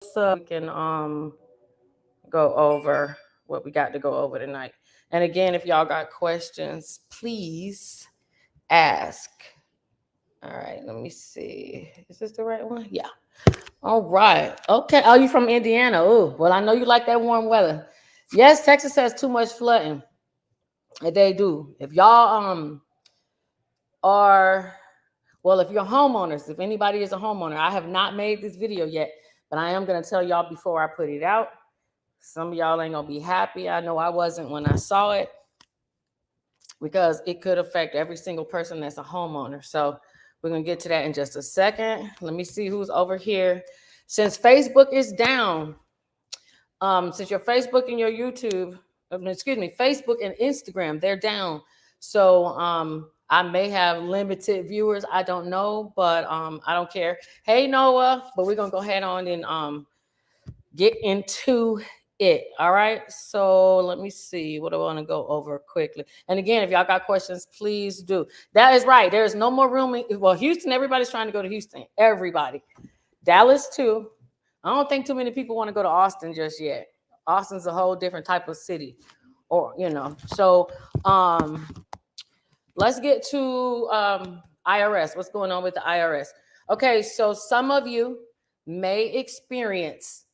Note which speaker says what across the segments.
Speaker 1: so we can go over what we got to go over tonight. And again, if y'all got questions, please ask. All right, let me see. Is this the right one? Yeah. All right. Okay. Oh, you from Indiana? Oh, well, I know you like that warm weather. Yes, Texas has too much flooding. They do. If y'all are well, if you're homeowners, if anybody is a homeowner, I have not made this video yet, but I am gonna tell y'all before I put it out. Some of y'all ain't gonna be happy. I know I wasn't when I saw it because it could affect every single person that's a homeowner. So we're gonna get to that in just a second. Let me see who's over here. Since Facebook is down, since your Facebook and your YouTube, excuse me, Facebook and Instagram, they're down. So I may have limited viewers. I don't know, but I don't care. Hey Noah, but we're gonna go ahead on and get into it. All right. So let me see what I want to go over quickly. And again, if y'all got questions, please do. That is right. There is no more room. Well, Houston, everybody's trying to go to Houston. Everybody. Dallas too. I don't think too many people want to go to Austin just yet. Austin's a whole different type of city. Or, So let's get to IRS. What's going on with the IRS? Okay, so some of you may experience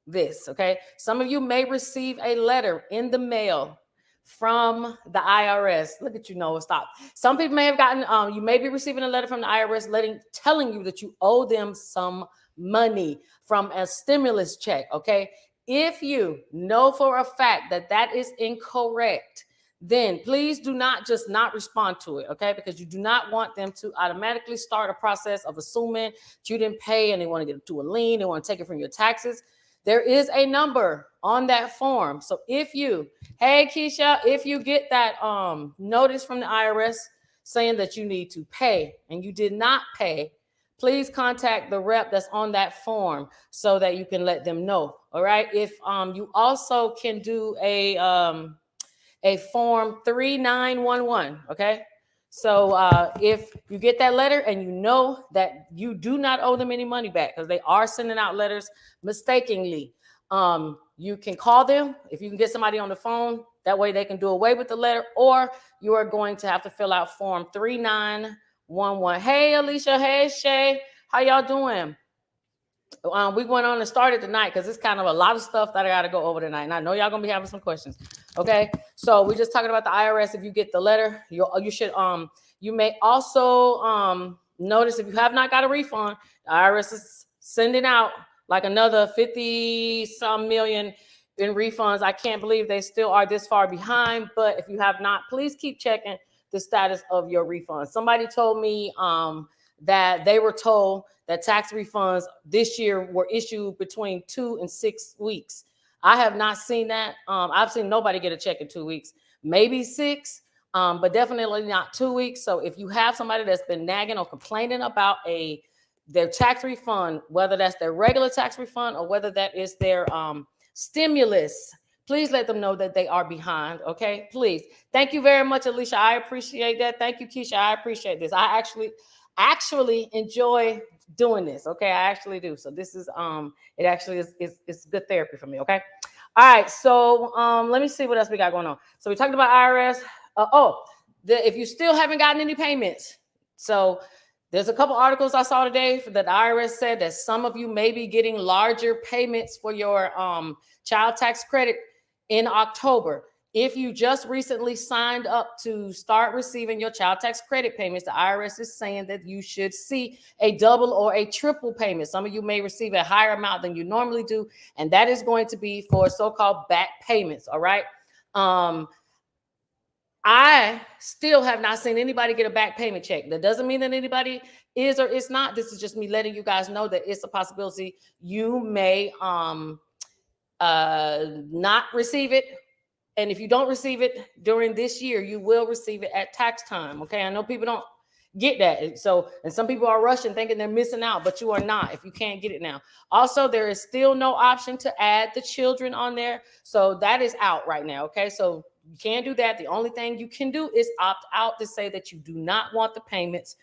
Speaker 1: this, okay? Some of you may receive a letter in the mail from the IRS. Look at you, Noah, stop. Some people may have gotten, you may be receiving a letter from the IRS telling you that you owe them some money from a stimulus check, okay? If you know for a fact that that is incorrect, then please do not just not respond to it, okay? Because you do not want them to automatically start a process of assuming that you didn't pay and they want to get to a lien, they want to take it from your taxes. There is a number on that form. So hey Keisha, if you get that notice from the IRS saying that you need to pay and you did not pay, please contact the rep that's on that form so that you can let them know. All right. If you also can do a form 3911. Okay. So if you get that letter and you know that you do not owe them any money back because they are sending out letters mistakenly, you can call them. If you can get somebody on the phone, that way they can do away with the letter, or you are going to have to fill out form 3911. Hey, Alicia. Hey, Shay. How y'all doing? We went on and started tonight because it's kind of a lot of stuff that I got to go over tonight. And I know y'all going to be having some questions. Okay. So we're just talking about the IRS. If you get the letter, you should, you may also notice if you have not got a refund, the IRS is sending out like another 50 some million in refunds. I can't believe they still are this far behind, but if you have not, please keep checking the status of your refund. Somebody told me that they were told that tax refunds this year were issued between 2 and 6 weeks. I have not seen that. I've seen nobody get a check in 2 weeks, maybe 6, but definitely not 2 weeks. So if you have somebody that's been nagging or complaining about their tax refund, whether that's their regular tax refund or whether that is their stimulus, please let them know that they are behind. Okay, please. Thank you very much, Alicia. I appreciate that. Thank you, Keisha. I appreciate this. I actually enjoy doing this. Okay, I actually do. So this is it actually is good therapy for me. Okay. All right. So let me see what else we got going on. So we talked about IRS. If you still haven't gotten any payments, so there's a couple articles I saw today that the IRS said that some of you may be getting larger payments for your child tax credit in October. If you just recently signed up to start receiving your child tax credit payments, the IRS is saying that you should see a double or a triple payment. Some of you may receive a higher amount than you normally do, and that is going to be for so-called back payments. All right. I still have not seen anybody get a back payment check. That doesn't mean that anybody is or is not. This is just me letting you guys know that it's a possibility you may not receive it. And if you don't receive it during this year, you will receive it at tax time. Okay. I know people don't get that. So, and some people are rushing thinking they're missing out, but you are not if you can't get it now. Also, there is still no option to add the children on there. So that is out right now. Okay. So you can't do that. The only thing you can do is opt out to say that you do not want the payments.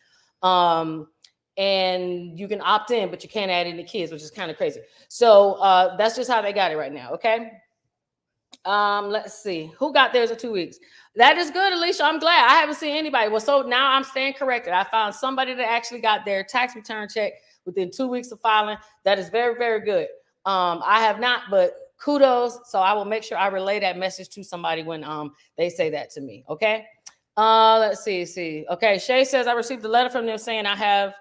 Speaker 1: and you can opt in, but you can't add any kids, which is kind of crazy. So that's just how they got it right now. Okay. Let's see who got theirs in 2 weeks. That is good, Alicia. I'm glad. I haven't seen anybody. Well, so now I'm staying corrected. I found somebody that actually got their tax return check within 2 weeks of filing. That is very, very good. I have not, but kudos. So I will make sure I relay that message to somebody when they say that to me. Okay. Let's see. Okay, Shay says I received a letter from them saying I have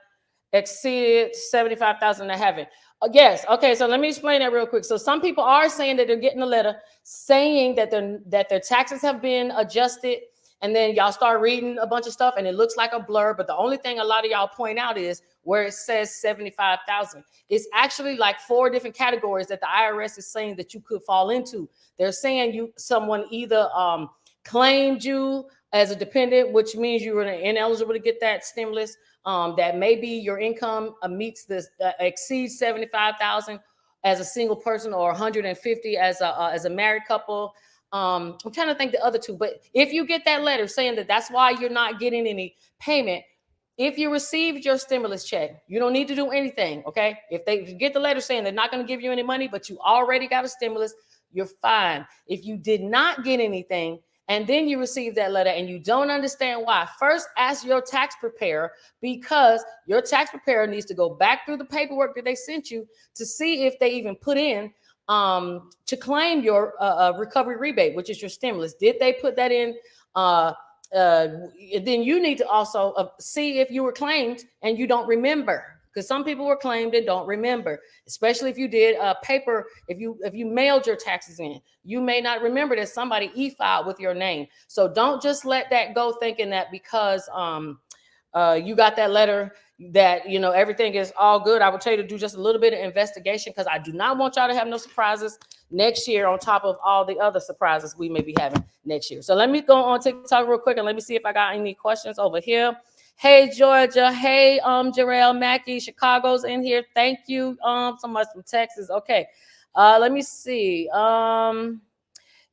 Speaker 1: exceeded 75,000 in heaven. Yes. Okay. So let me explain that real quick. So some people are saying that they're getting a letter saying that their taxes have been adjusted, and then y'all start reading a bunch of stuff and it looks like a blur. But the only thing a lot of y'all point out is where it says 75,000. It's actually like 4 different categories that the IRS is saying that you could fall into. They're saying someone either claimed you as a dependent, which means you were ineligible to get that stimulus. That maybe your income meets this exceeds 75,000 as a single person, or 150 as a married couple. I'm trying to think the other 2, but if you get that letter saying that that's why you're not getting any payment, if you received your stimulus check, you don't need to do anything. Okay, if you get the letter saying they're not going to give you any money, but you already got a stimulus, you're fine. If you did not get anything, and then you receive that letter and you don't understand why, first ask your tax preparer, because your tax preparer needs to go back through the paperwork that they sent you to see if they even put in to claim your recovery rebate, which is your stimulus. Did they put that in? Then you need to also see if you were claimed and you don't remember, because some people were claimed and don't remember, especially if you did paper. If you mailed your taxes in, you may not remember that somebody e-filed with your name. So don't just let that go thinking that because you got that letter that everything is all good. I would tell you to do just a little bit of investigation, because I do not want y'all to have no surprises next year on top of all the other surprises we may be having next year. So let me go on TikTok real quick and let me see if I got any questions over here. Hey, Georgia. Hey, Jarrell Mackey. Chicago's in here. Thank you so much from Texas. Okay. Let me see.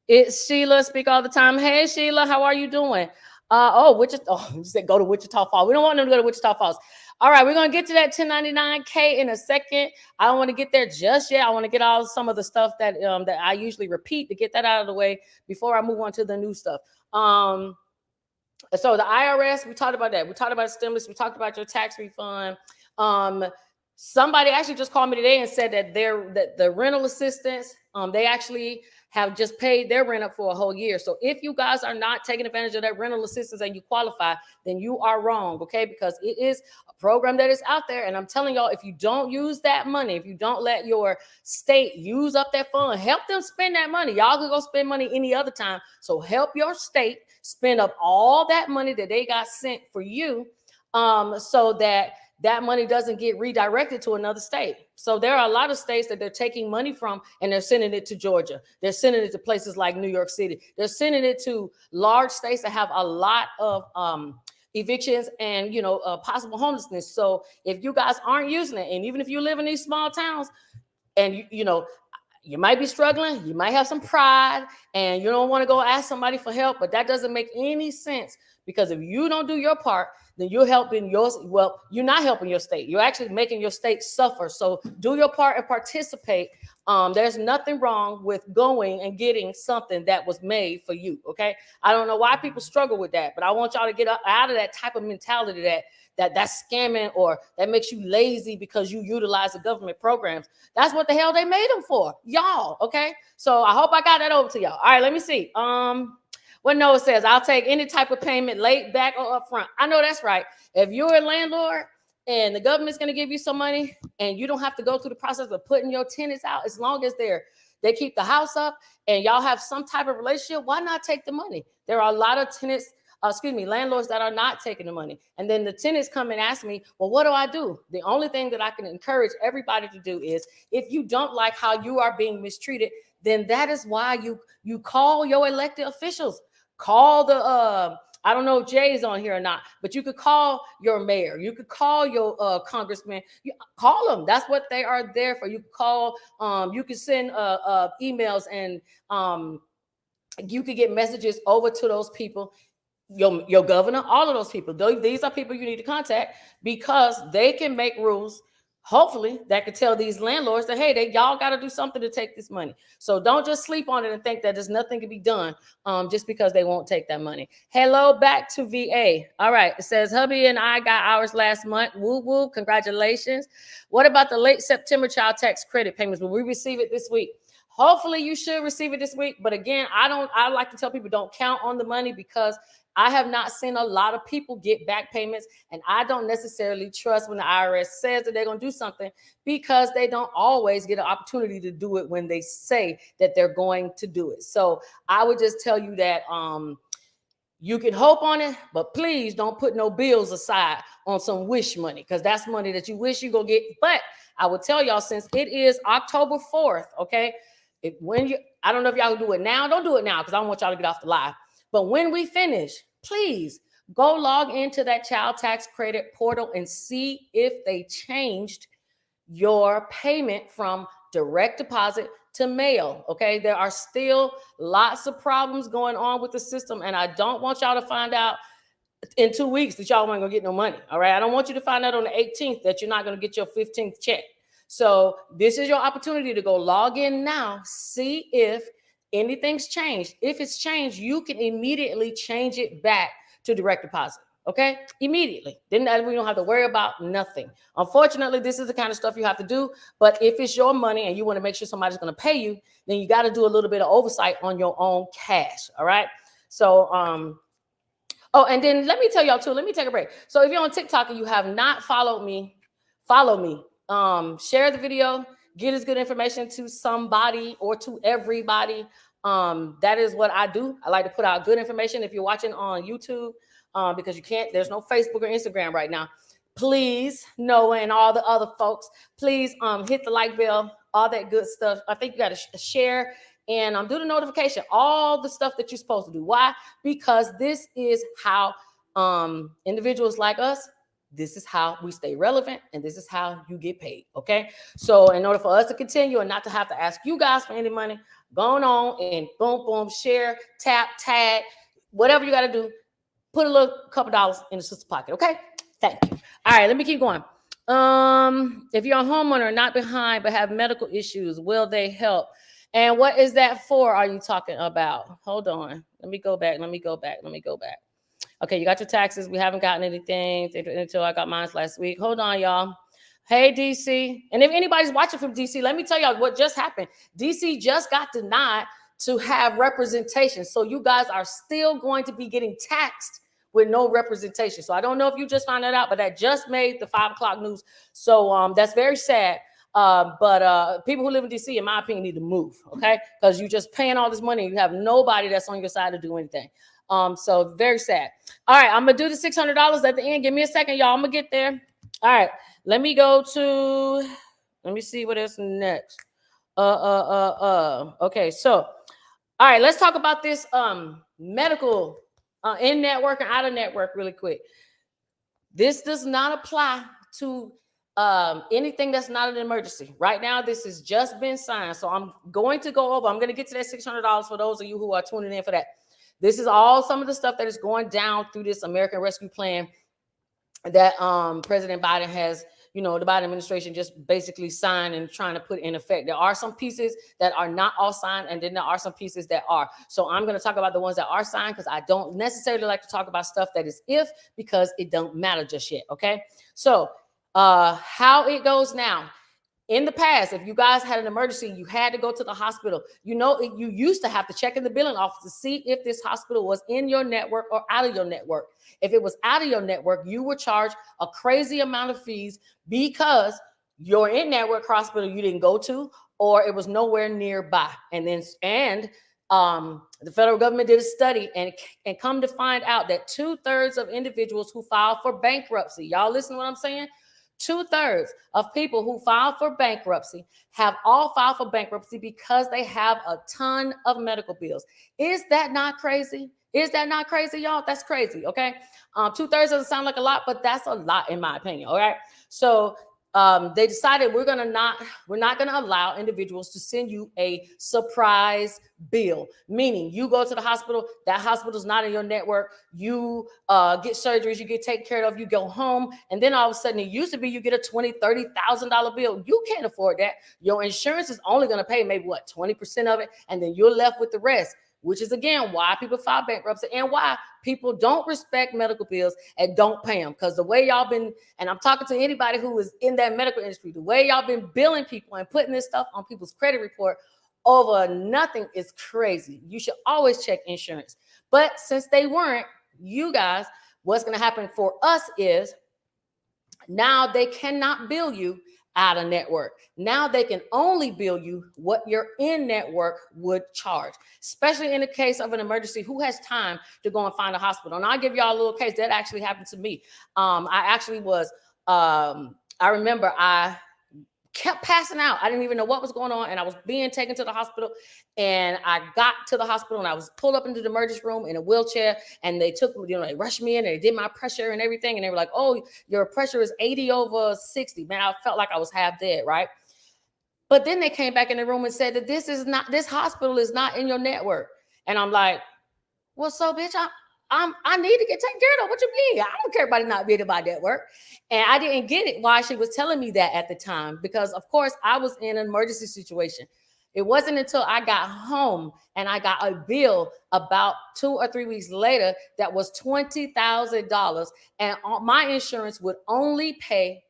Speaker 1: It's Sheila. Speak all the time. Hey, Sheila. How are you doing? Wichita. Oh, you said go to Wichita Falls. We don't want them to go to Wichita Falls. All right, we're going to get to that 1099K in a second. I don't want to get there just yet. I want to get some of the stuff that I usually repeat, to get that out of the way before I move on to the new stuff. So the IRS, we talked about that. We talked about stimulus. We talked about your tax refund. Somebody actually just called me today and said that the rental assistance, they actually have just paid their rent up for a whole year. So if you guys are not taking advantage of that rental assistance and you qualify, then you are wrong, okay? Because it is a program that is out there. And I'm telling y'all, if you don't use that money, if you don't let your state use up that fund, help them spend that money. Y'all can go spend money any other time. So help your state spend up all that money that they got sent for you, so that money doesn't get redirected to another state. So there are a lot of states that they're taking money from and they're sending it to Georgia. They're sending it to places like New York City. They're sending it to large states that have a lot of evictions and possible homelessness. So if you guys aren't using it, and even if you live in these small towns and you might be struggling, you might have some pride, and you don't want to go ask somebody for help, but that doesn't make any sense, because if you don't do your part, then you're not helping your state. You're actually making your state suffer. So do your part and participate. There's nothing wrong with going and getting something that was made for you, okay? I don't know why people struggle with that, but I want y'all to get out of that type of mentality that's scamming, or that makes you lazy because you utilize the government programs. That's what the hell they made them for, y'all, okay? So I hope I got that over to y'all. All right, let me see. What Noah says, I'll take any type of payment, late, back, or upfront. I know that's right. If you're a landlord and the government's going to give you some money and you don't have to go through the process of putting your tenants out, as long as they keep the house up and y'all have some type of relationship, why not take the money? There are a lot of landlords that are not taking the money. And then the tenants come and ask me, well, what do I do? The only thing that I can encourage everybody to do is, if you don't like how you are being mistreated, then that is why you call your elected officials. Call I don't know if Jay is on here or not, but you could call your mayor. You could call your congressman. You call them. That's what they are there for. You could call. You could send emails, and you could get messages over to those people. your governor, all of those people. These are people you need to contact because they can make rules, hopefully, that could tell these landlords that, hey, y'all got to do something to take this money. So don't just sleep on it and think that there's nothing can be done just because they won't take that money. Hello, back to VA. All right. It says, hubby and I got ours last month. Woo woo. Congratulations. What about the late September child tax credit payments? Will we receive it this week? Hopefully you should receive it this week. But again, I like to tell people don't count on the money because I have not seen a lot of people get back payments, and I don't necessarily trust when the IRS says that they're going to do something because they don't always get an opportunity to do it when they say that they're going to do it. So I would just tell you that you can hope on it, but please don't put no bills aside on some wish money because that's money that you wish you go get. But I will tell y'all, since it is October 4th, okay, I don't know if y'all do it now. Don't do it now because I don't want y'all to get off the live. But when we finish, please go log into that child tax credit portal and see if they changed your payment from direct deposit to mail. Okay, there are still lots of problems going on with the system, and I don't want y'all to find out in 2 weeks that y'all aren't gonna get no money. All right, I don't want you to find out on the 18th that you're not gonna get your 15th check. So this is your opportunity to go log in now, see if anything's changed. If it's changed, you can immediately change it back to direct deposit. Okay, immediately. Then we don't have to worry about nothing. Unfortunately, this is the kind of stuff you have to do. But if it's your money and you want to make sure somebody's going to pay you, then you got to do a little bit of oversight on your own cash. All right. So, oh, and then let me tell y'all too. Let me take a break. So if you're on TikTok and you have not followed me, follow me. Share the video. Get as good information to somebody or to everybody. That is what I do. I like to put out good information. If you're watching on YouTube, because there's no Facebook or Instagram right now. Please, Noah and all the other folks, please hit the like bell, all that good stuff. I think you got to share and do the notification, all the stuff that you're supposed to do. Why? Because this is how individuals like us, this is how we stay relevant, and this is how you get paid, okay? So in order for us to continue and not to have to ask you guys for any money, going on and boom, boom, share, tap, tag, whatever you got to do, put a little couple dollars in the sister's pocket, okay? Thank you. All right, let me keep going. If you're a homeowner, not behind, but have medical issues, will they help? And what is that for, are you talking about? Hold on. Let me go back. Okay, you got your taxes. We haven't gotten anything until I got mine last week. Hold on, y'all. Hey, DC. And if anybody's watching from DC, let me tell y'all what just happened. DC just got denied to have representation. So you guys are still going to be getting taxed with no representation. So I don't know if you just found that out, but that just made the 5 o'clock news. So that's very sad. But people who live in DC, in my opinion, need to move, okay? Because you're just paying all this money. And you have nobody that's on your side to do anything. So very sad. All right, I'm gonna do the $600 at the end. Give me a second, y'all. I'm gonna get there. All right, let me see what is next. Okay, so all right, let's talk about this medical in network and out of network really quick. This does not apply to anything that's not an emergency. Right now, this has just been signed. So I'm going to go over. I'm going to get to that $600 for those of you who are tuning in for that. This is all some of the stuff that is going down through this American Rescue Plan that President Biden has, the Biden administration just basically signed and trying to put in effect. There are some pieces that are not all signed, and then there are some pieces that are. So I'm going to talk about the ones that are signed because I don't necessarily like to talk about stuff that is because it don't matter just yet. Okay. So how it goes now. In the past, if you guys had an emergency, you had to go to the hospital. You used to have to check in the billing office to see if this hospital was in your network or out of your network. If it was out of your network, you were charged a crazy amount of fees because your in-network hospital you didn't go to, or it was nowhere nearby. And the federal government did a study and come to find out that 2/3 of individuals who filed for bankruptcy, y'all listen to what I'm saying? 2/3 of people who file for bankruptcy have all filed for bankruptcy because they have a ton of medical bills. Is that not crazy? Is that not crazy, y'all? That's crazy, okay? 2/3 doesn't sound like a lot, but that's a lot in my opinion, all right? So they decided we're not gonna allow individuals to send you a surprise bill. Meaning, you go to the hospital, that hospital's not in your network. You get surgeries, you get taken care of, you go home, and then all of a sudden, it used to be you get a $20,000-$30,000 bill. You can't afford that. Your insurance is only gonna pay maybe 20% of it, and then you're left with the rest. Which is, again, why people file bankruptcy and why people don't respect medical bills and don't pay them. Because the way y'all been, and I'm talking to anybody who is in that medical industry, the way y'all been billing people and putting this stuff on people's credit report over nothing is crazy. You should always check insurance. But since they weren't, you guys, what's going to happen for us is now they cannot bill you out of network. Now they can only bill you what your in-network would charge, especially in the case of an emergency. Who has time to go and find a hospital? And I'll give y'all a little case that actually happened to me. I actually was, I remember I kept passing out. I didn't even know what was going on. And I was being taken to the hospital, and I got to the hospital and I was pulled up into the emergency room in a wheelchair, and they took, they rushed me in and they did my pressure and everything. And they were like, oh, your pressure is 80/60. Man, I felt like I was half dead. Right. But then they came back in the room and said that this hospital is not in your network. And I'm like, well, so bitch, I need to get taken care of. What you mean? I don't care about it not being in my network. And I didn't get it why she was telling me that at the time, because of course I was in an emergency situation. It wasn't until I got home and I got a bill about 2 or 3 weeks later that was $20,000, and my insurance would only pay.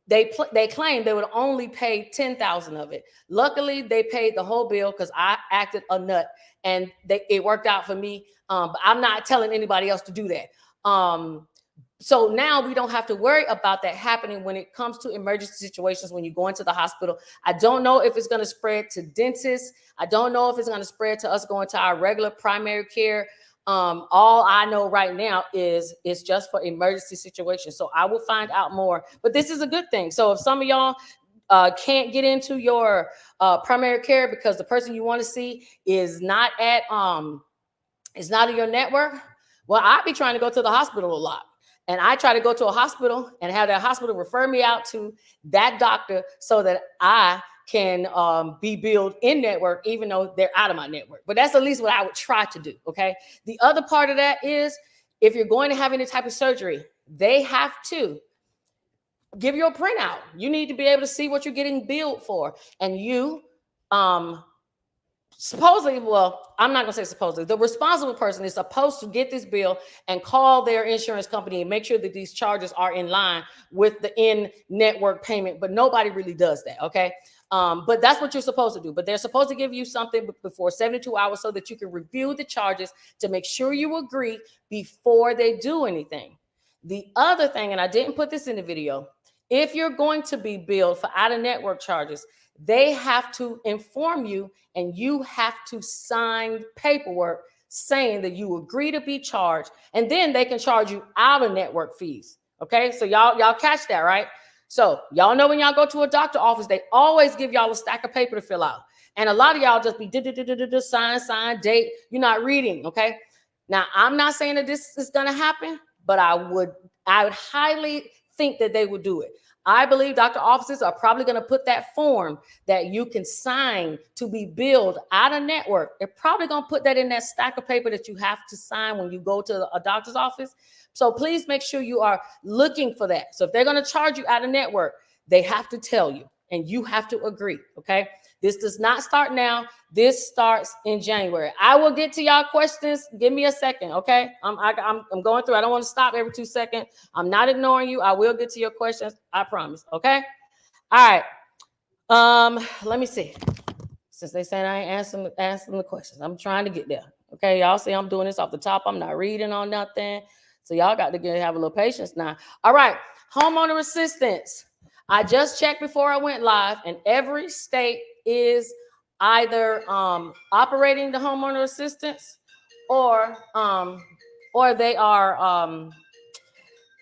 Speaker 1: They claimed they would only pay 10,000 of it. Luckily, they paid the whole bill because I acted a nut, and it worked out for me. But I'm not telling anybody else to do that. So now we don't have to worry about that happening when it comes to emergency situations when you go into the hospital. I don't know if it's going to spread to dentists. I don't know if it's going to spread to us going to our regular primary care. All I know right now is it's just for emergency situations. So I will find out more. But this is a good thing. So if some of y'all can't get into your primary care because the person you want to see is not in your network, well, I'd be trying to go to the hospital a lot. And I try to go to a hospital and have that hospital refer me out to that doctor so that I can be billed in network, even though they're out of my network. But that's at least what I would try to do, okay? The other part of that is if you're going to have any type of surgery, they have to give you a printout. You need to be able to see what you're getting billed for. And you, supposedly, well, I'm not going to say supposedly, the responsible person is supposed to get this bill and call their insurance company and make sure that these charges are in line with the in-network payment, but nobody really does that, okay? But that's what you're supposed to do. But they're supposed to give you something before 72 hours so that you can review the charges to make sure you agree before they do anything. The other thing, and I didn't put this in the video, if you're going to be billed for out-of-network charges, they have to inform you and you have to sign paperwork saying that you agree to be charged, and then they can charge you out-of-network fees. Okay, so y'all catch that, right? So y'all know when y'all go to a doctor office, they always give y'all a stack of paper to fill out. And a lot of y'all just be sign, date. You're not reading, okay? Now, I'm not saying that this is going to happen, but I would highly think that they would do it. I believe doctor offices are probably going to put that form that you can sign to be billed out of network. They're probably going to put that in that stack of paper that you have to sign when you go to a doctor's office. So please make sure you are looking for that. So if they're going to charge you out of network, they have to tell you and you have to agree. Okay. This does not start now. This starts in January. I will get to y'all questions. Give me a second. Okay. I'm going through. I don't want to stop every 2 seconds. I'm not ignoring you. I will get to your questions. I promise. Okay. All right. Let me see. Since they said I ain't answering the questions, I'm trying to get there. Okay. Y'all see I'm doing this off the top. I'm not reading on nothing. So y'all got to have a little patience now. All right. Homeowner assistance. I just checked before I went live, and every state is either operating the homeowner assistance or they are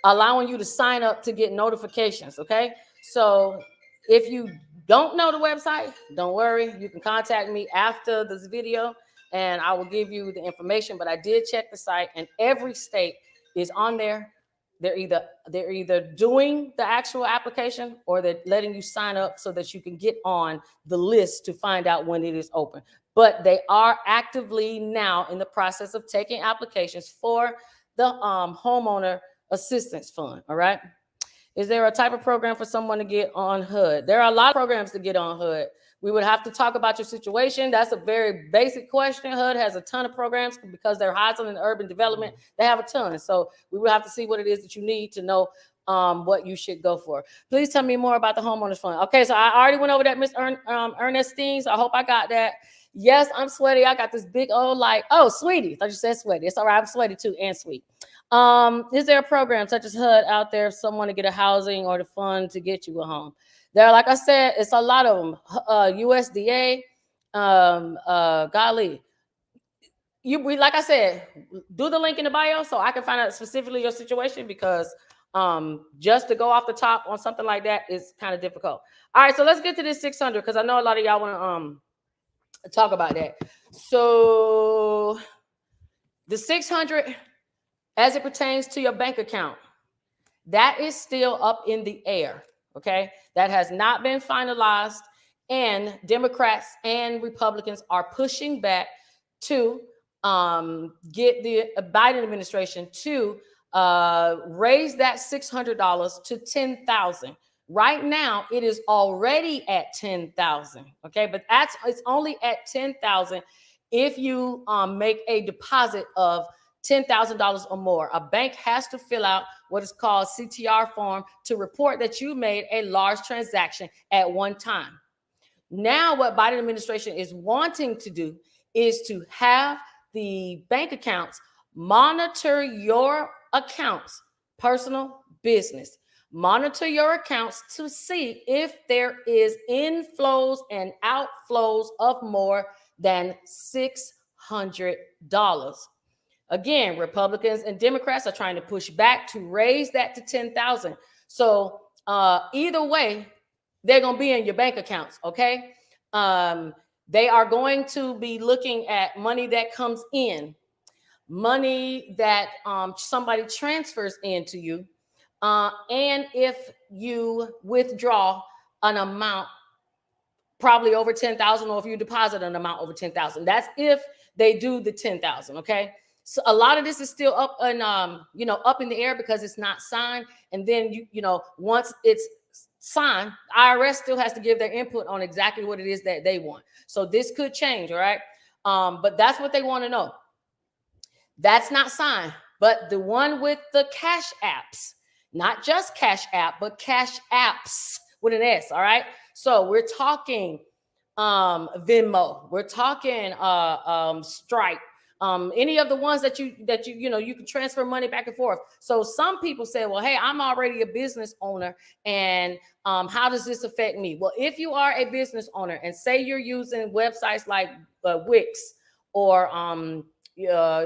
Speaker 1: allowing you to sign up to get notifications. Okay. So if you don't know the website, don't worry. You can contact me after this video and I will give you the information. But I did check the site, and every state is on there They're either doing the actual application, or they're letting you sign up so that you can get on the list to find out when it is open. But they are actively now in the process of taking applications for the Homeowner Assistance Fund. All right. Is there a type of program for someone to get on HUD? There are a lot of programs to get on HUD. We would have to talk about your situation. That's a very basic question. HUD has a ton of programs because they're housing and urban development. They have a ton. So we would have to see what it is that you need to know what you should go for. Please tell me more about the homeowners fund. Okay, so I already went over that, Miss Ernestine. So I hope I got that. Yes, I'm sweaty. I got this big old sweetie. I thought you said sweaty. It's all right. I'm sweaty too and sweet. Is there a program such as HUD out there if someone to get a housing or the fund to get you a home? There, like I said, it's a lot of them. USDA, golly. Like I said, do the link in the bio so I can find out specifically your situation, because just to go off the top on something like that is kind of difficult. All right, so let's get to this 600, because I know a lot of y'all want to talk about that. So the 600, as it pertains to your bank account, that is still up in the air. Okay, that has not been finalized, and Democrats and Republicans are pushing back to get the Biden administration to raise that $600 to $10,000. Right now, it is already at $10,000. Okay, but it's only at $10,000 if you make a deposit of $10,000 or more. A bank has to fill out what is called CTR form to report that you made a large transaction at one time. Now, what Biden administration is wanting to do is to have the bank accounts monitor your accounts, personal, business. Monitor your accounts to see if there is inflows and outflows of more than $600. Again, Republicans and Democrats are trying to push back to raise that to $10,000. So either way, they're going to be in your bank accounts, okay? They are going to be looking at money that comes in, money that somebody transfers into you, and if you withdraw an amount probably over 10,000, or if you deposit an amount over 10,000. That's if they do the 10,000, okay? So a lot of this is still up in up in the air because it's not signed. And then once it's signed, IRS still has to give their input on exactly what it is that they want. So this could change, all right? But that's what they want to know. That's not signed, but the one with the cash apps, not just Cash App, but cash apps with an S, all right? So we're talking Venmo, we're talking Stripe, any of the ones that you can transfer money back and forth. So some people say, well, hey, I'm already a business owner, and how does this affect me? Well, if you are a business owner and say you're using websites like Wix, or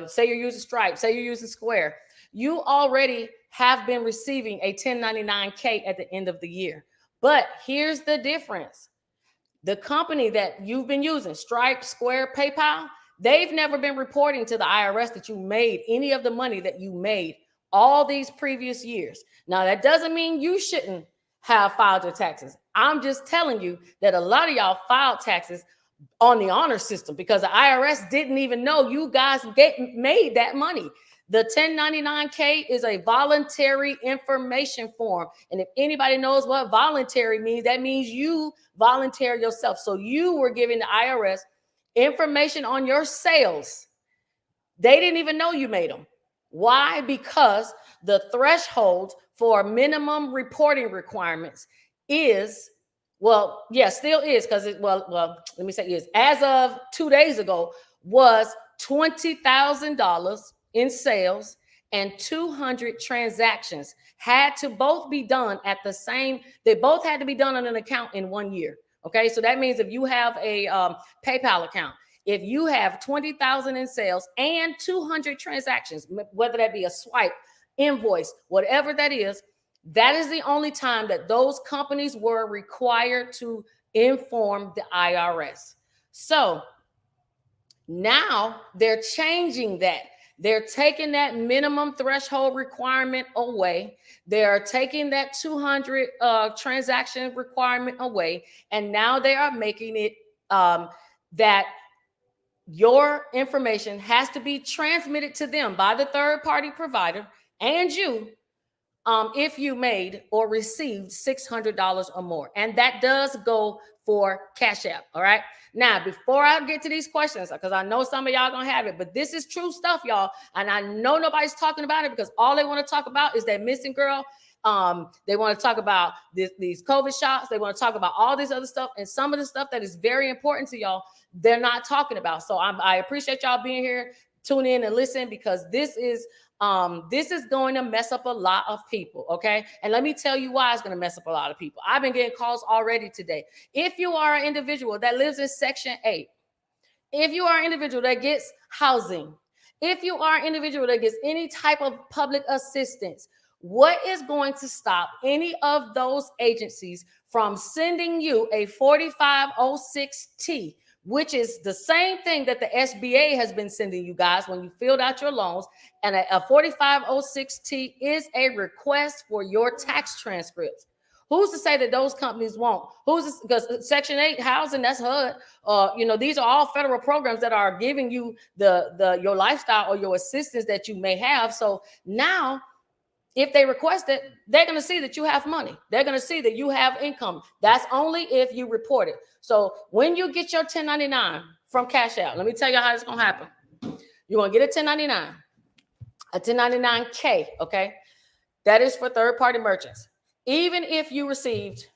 Speaker 1: say you're using Stripe, say you're using Square, you already have been receiving a 1099K at the end of the year. But here's the difference. The company that you've been using, Stripe, Square, PayPal, they've never been reporting to the IRS that you made any of the money that you made all these previous years. Now, that doesn't mean you shouldn't have filed your taxes. I'm just telling you that a lot of y'all filed taxes on the honor system because the IRS didn't even know you guys made that money. The 1099K is a voluntary information form. And if anybody knows what voluntary means, that means you volunteer yourself. So you were giving the IRS information on your sales. They didn't even know you made them. Why? Because the threshold for minimum reporting requirements is, still is, because let me say is, as of 2 days ago, was $20,000 in sales, and 200 transactions had to both be done at the same. They both had to be done on an account in 1 year. Okay, so that means if you have a PayPal account, if you have 20,000 in sales and 200 transactions, whether that be a swipe, invoice, whatever that is the only time that those companies were required to inform the IRS. So now they're changing that. They're taking that minimum threshold requirement away. They're taking that 200 transaction requirement away. And now they are making it that your information has to be transmitted to them by the third party provider and you if you made or received $600 or more. And that does go for Cash App. All right. Now, before I get to these questions, because I know some of y'all gonna have it, but this is true stuff, y'all. And I know nobody's talking about it because all they want to talk about is that missing girl. They want to talk about these COVID shots. They want to talk about all this other stuff. And some of the stuff that is very important to y'all, they're not talking about. So I appreciate y'all being here, tune in and listen, because this is going to mess up a lot of people, okay? And let me tell you why it's going to mess up a lot of people. I've been getting calls already today. If you are an individual that lives in Section 8, if you are an individual that gets housing, if you are an individual that gets any type of public assistance, what is going to stop any of those agencies from sending you a 4506T, which is the same thing that the SBA has been sending you guys when you filled out your loans? And a 4506T is a request for your tax transcripts. Who's to say that those companies won't? Because Section 8 housing, that's HUD. These are all federal programs that are giving you your lifestyle or your assistance that you may have. So now, if they request it, they're going to see that you have money. They're going to see that you have income. That's only if you report it. So when you get your 1099 from Cash App, let me tell you how it's going to happen. You're going to get a 1099, a 1099K, okay? That is for third-party merchants. Even if you received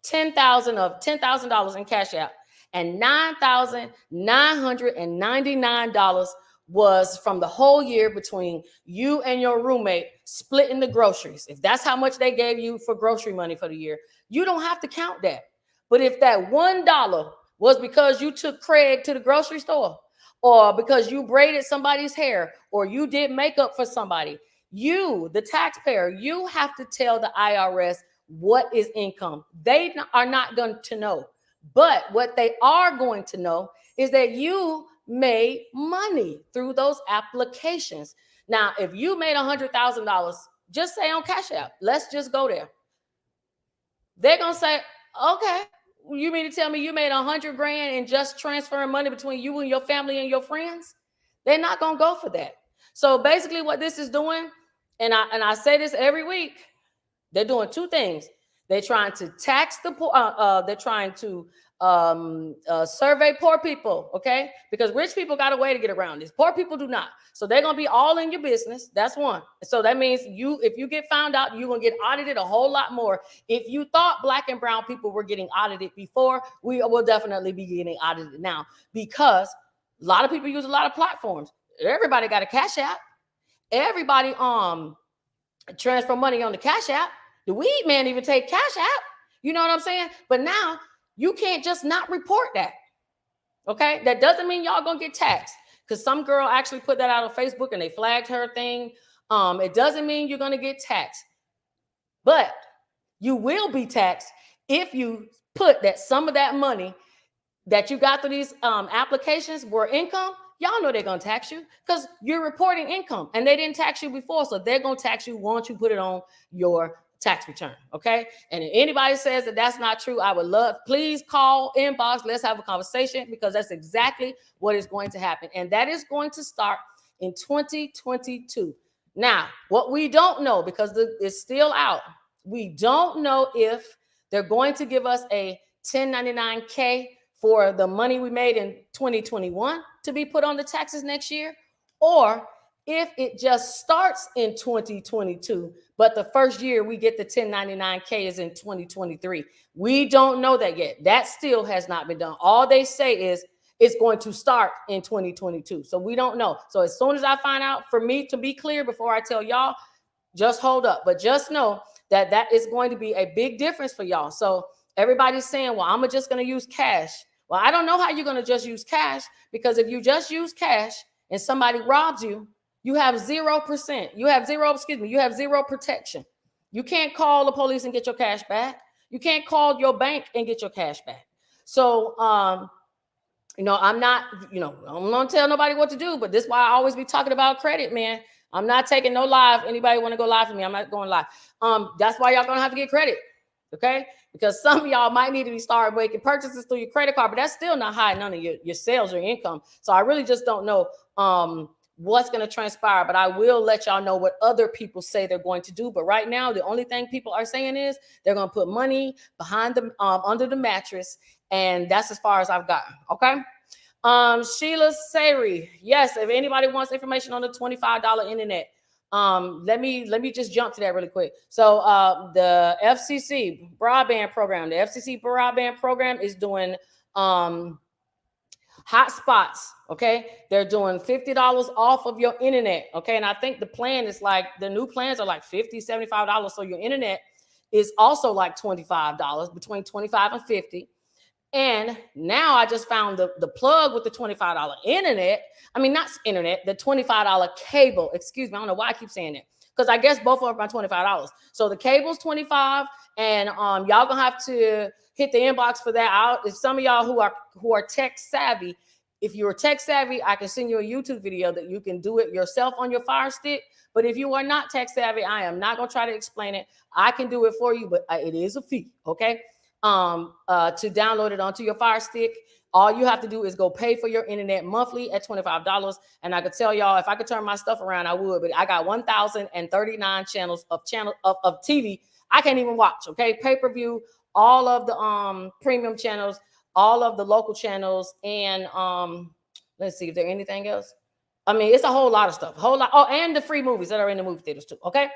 Speaker 1: $10,000 in Cash App and $9,999 was from the whole year between you and your roommate splitting the groceries. If that's how much they gave you for grocery money for the year, you don't have to count that. But if that $1 was because you took Craig to the grocery store, or because you braided somebody's hair, or you did makeup for somebody, you, the taxpayer, you have to tell the IRS what is income. They are not going to know. But what they are going to know is that you made money through those applications. Now, if you made $100,000, just say on Cash App, let's just go there. They're going to say, okay, you mean to tell me you made $100,000 and just transferring money between you and your family and your friends? They're not going to go for that. So basically what this is doing, and I say this every week, they're doing two things. They're trying to tax the poor. They're trying to survey poor people, okay? Because rich people got a way to get around this. Poor people do not. So they're going to be all in your business. That's one. So that means if you get found out, you're going to get audited a whole lot more. If you thought black and brown people were getting audited before, we will definitely be getting audited now, because a lot of people use a lot of platforms. Everybody got a Cash App. Everybody transfer money on the Cash App. The weed man even take Cash App. You know what I'm saying? But now you can't just not report that. Okay? That doesn't mean y'all gonna get taxed, because some girl actually put that out on Facebook and they flagged her thing. It doesn't mean you're gonna get taxed, but you will be taxed if you put that some of that money that you got through these applications were income. Y'all know they're going to tax you because you're reporting income and they didn't tax you before. So they're going to tax you once you put it on your tax return. Okay. And if anybody says that that's not true, I would love, please call, inbox, let's have a conversation, because that's exactly what is going to happen. And that is going to start in 2022. Now, what we don't know, because it's still out, we don't know if they're going to give us a 1099K for the money we made in 2021 to be put on the taxes next year, or if it just starts in 2022, but the first year we get the 1099K is in 2023. We don't know that yet. That still has not been done. All they say is it's going to start in 2022. So we don't know. So as soon as I find out, for me to be clear before I tell y'all, just hold up. But just know that that is going to be a big difference for y'all. So everybody's saying, well, I'm just going to use cash. Well, I don't know how you're going to just use cash, because if you just use cash and somebody robs you, you have 0%. You have zero protection. You can't call the police and get your cash back. You can't call your bank and get your cash back. So I'm not, I'm not tell nobody what to do, but this is why I always be talking about credit, man. I'm not taking no live. Anybody want to go live for me? I'm not going live. That's why y'all gonna have to get credit, okay? Because some of y'all might need to be started making purchases through your credit card, but that's still not high none of your sales or income. So I really just don't know what's going to transpire, but I will let y'all know what other people say they're going to do. But right now, the only thing people are saying is they're going to put money behind the under the mattress, and that's as far as I've gotten. Okay. Sheila Sari, yes. If anybody wants information on the $25 internet, let me just jump to that really quick. So the FCC broadband program, is doing hotspots. Okay, they're doing $50 off of your internet. Okay, and I think the plan is like the new plans are like $50, $75. So your internet is also like $25, between $25 and $50. And now I just found the plug with the $25 internet. I mean, not internet, the $25 cable. Excuse me, I don't know why I keep saying that, because I guess both of them are $25. So the cable's $25, and y'all gonna have to hit the inbox for that. If some of y'all who are tech savvy, if you're tech savvy, I can send you a YouTube video that you can do it yourself on your Fire Stick. But if you are not tech savvy, I am not gonna try to explain it. I can do it for you, but it is a fee. Okay. To download it onto your Fire Stick, all you have to do is go pay for your internet monthly at $25. And I could tell y'all, if I could turn my stuff around, I would. But I got 1,039 channels of TV I can't even watch. Okay, pay-per-view, all of the premium channels, all of the local channels, and let's see if there's anything else. I mean, it's a whole lot of stuff. A whole lot. Oh, and the free movies that are in the movie theaters too. Okay.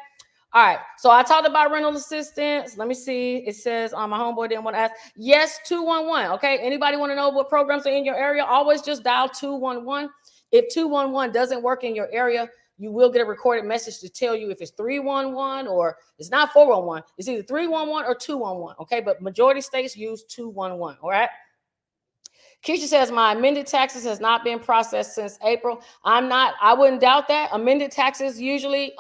Speaker 1: All right, so I talked about rental assistance. Let me see. It says my homeboy didn't want to ask. Yes, 211. Okay, anybody want to know what programs are in your area? Always just dial 211. If 211 doesn't work in your area, you will get a recorded message to tell you if it's 311 or it's not 411. It's either 311 or 211. Okay, but majority states use 211. All right. Keisha says, my amended taxes has not been processed since April. I wouldn't doubt that. Amended taxes usually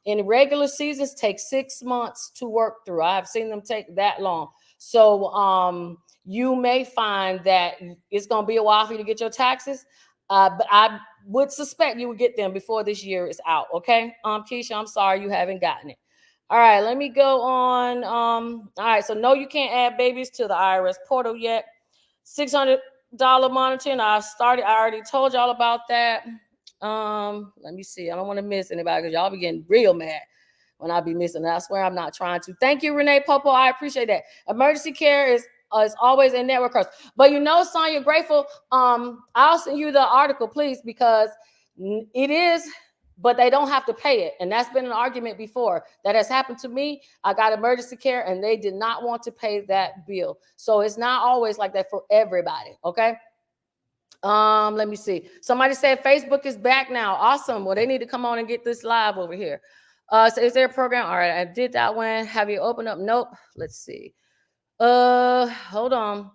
Speaker 1: in regular seasons take 6 months to work through. I have seen them take that long. So you may find that it's going to be a while for you to get your taxes. But I would suspect you would get them before this year is out. Okay. Keisha, I'm sorry you haven't gotten it. All right, let me go on. All right, so no, you can't add babies to the IRS portal yet. $600 monitoring. I already told y'all about that. Let me see. I don't want to miss anybody because y'all be getting real mad when I be missing. I swear I'm not trying to. Thank you, Renee Popo. I appreciate that. Emergency care is always in network costs. But Sonia, grateful. I'll send you the article, please, because it is, but they don't have to pay it. And that's been an argument before. That has happened to me. I got emergency care and they did not want to pay that bill. So it's not always like that for everybody. Okay. Let me see. Somebody said Facebook is back now. Awesome. Well, they need to come on and get this live over here. So is there a program? All right, I did that one. Have you opened up? Nope. Let's see. Hold on.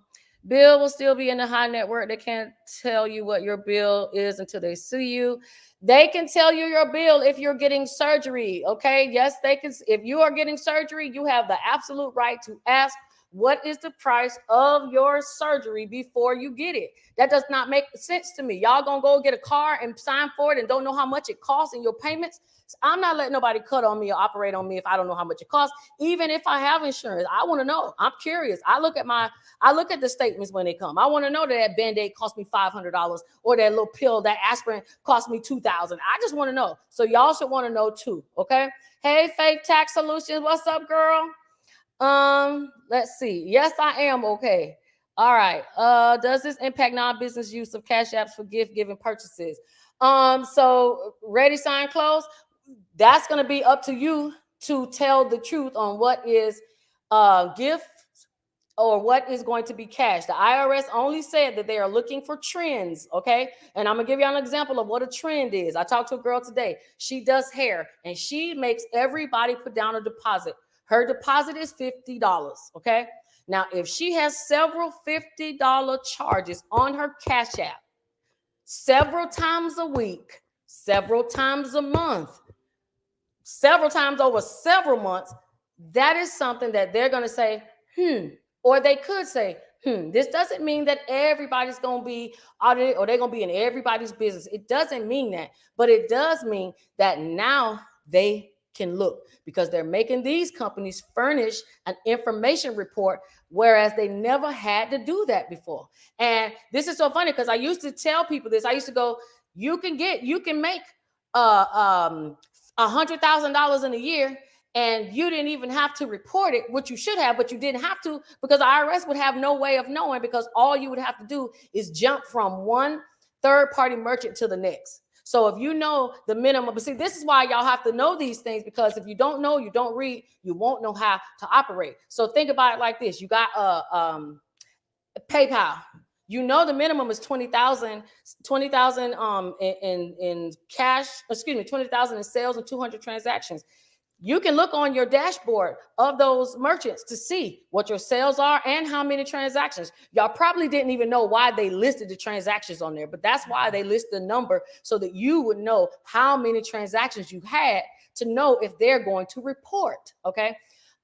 Speaker 1: Bill will still be in the high network. They can't tell you what your bill is until they see you. They can tell you your bill if you're getting surgery. Okay. Yes, they can. If you are getting surgery, you have the absolute right to ask, what is the price of your surgery before you get it? That does not make sense to me. Y'all gonna go get a car and sign for it and don't know how much it costs in your payments. So I'm not letting nobody cut on me or operate on me if I don't know how much it costs. Even if I have insurance, I want to know. I'm curious. I look at the statements when they come. I want to know that Band-Aid cost me $500 or that little pill, that aspirin cost me $2,000. I just want to know. So y'all should want to know too. Okay. Hey, Faith Tax Solutions. What's up, girl? Let's see. Yes, I am. Okay. All right. Does this impact non-business use of Cash Apps for gift-giving purchases? So ready, sign, close. That's going to be up to you to tell the truth on what is gift or what is going to be cash. The IRS only said that they are looking for trends, okay? And I'm going to give you an example of what a trend is. I talked to a girl today. She does hair, and she makes everybody put down a deposit. Her deposit is $50, okay? Now, if she has several $50 charges on her Cash App, several times a week, several times a month, several times over several months, that is something that they're going to say, or they could say, This doesn't mean that everybody's going to be audited or they're going to be in everybody's business. It doesn't mean that, but it does mean that now they can look, because they're making these companies furnish an information report, whereas they never had to do that before. And this is so funny, because I used to tell people this. I used to go, you can make $100,000 in a year, and you didn't even have to report it, which you should have, but you didn't have to, because the IRS would have no way of knowing, because all you would have to do is jump from one third-party merchant to the next. So if you know the minimum, but see, this is why y'all have to know these things, because if you don't know, you don't read, you won't know how to operate. So think about it like this. You got PayPal. You know the minimum is 20,000 in cash, 20,000 in sales and 200 transactions. You can look on your dashboard of those merchants to see what your sales are and how many transactions. Y'all probably didn't even know why they listed the transactions on there, but that's why they list the number, so that you would know how many transactions you had to know if they're going to report, okay?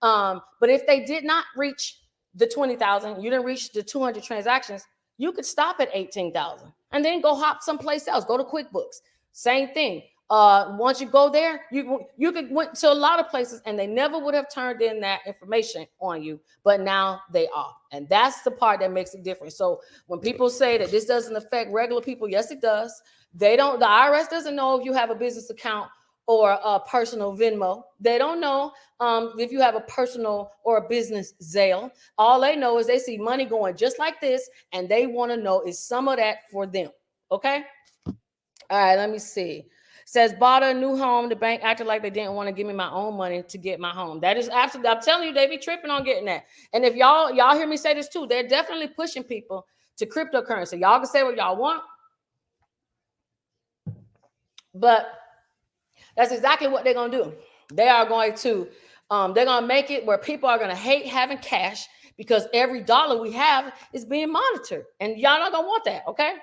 Speaker 1: But if they did not reach the 20,000, you didn't reach the 200 transactions, you could stop at 18,000 and then go hop someplace else, go to QuickBooks, same thing. Once you go there, you could went to a lot of places and they never would have turned in that information on you, but now they are. And that's the part that makes it different. So when people say that this doesn't affect regular people, yes, it does. The IRS doesn't know if you have a business account or a personal Venmo. They don't know if you have a personal or a business Zelle. All they know is they see money going just like this, and they want to know, is some of that for them? Okay. All right, let me see. Says, bought a new home. The bank acted like they didn't want to give me my own money to get my home. That is absolutely, I'm telling you, they be tripping on getting that. And if y'all hear me say this too, they're definitely pushing people to cryptocurrency. Y'all can say what y'all want, but that's exactly what they're going to do. They are going to, they're going to make it where people are going to hate having cash, because every dollar we have is being monitored, and y'all not going to want that. Okay.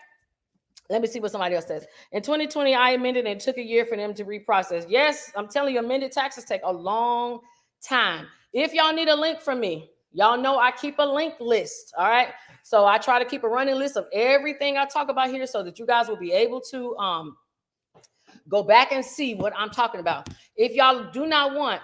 Speaker 1: Let me see what somebody else says. In 2020, I amended, and it took a year for them to reprocess. Yes, I'm telling you, amended taxes take a long time. If y'all need a link from me, y'all know I keep a link list. All right. So I try to keep a running list of everything I talk about here, so that you guys will be able to go back and see what I'm talking about. If y'all do not want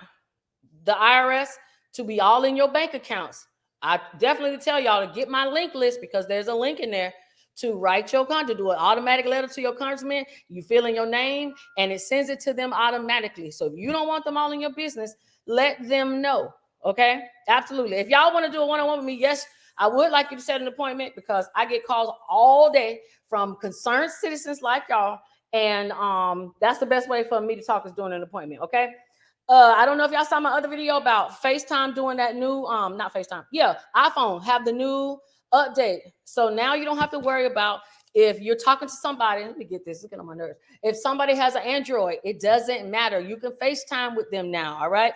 Speaker 1: the IRS to be all in your bank accounts, I definitely tell y'all to get my link list, because there's a link in there to write your to do an automatic letter to your congressman. You fill in your name and it sends it to them automatically. So if you don't want them all in your business, let them know. Okay. Absolutely. If y'all want to do a one-on-one with me, yes, I would like you to set an appointment, because I get calls all day from concerned citizens like y'all. And that's the best way for me to talk, is doing an appointment. Okay. I don't know if y'all saw my other video about FaceTime doing that new, not FaceTime. Yeah. iPhone have the new update. So now you don't have to worry about, if you're talking to somebody, let me get this, look at my nerves. If somebody has an Android, it doesn't matter. You can FaceTime with them now. All right.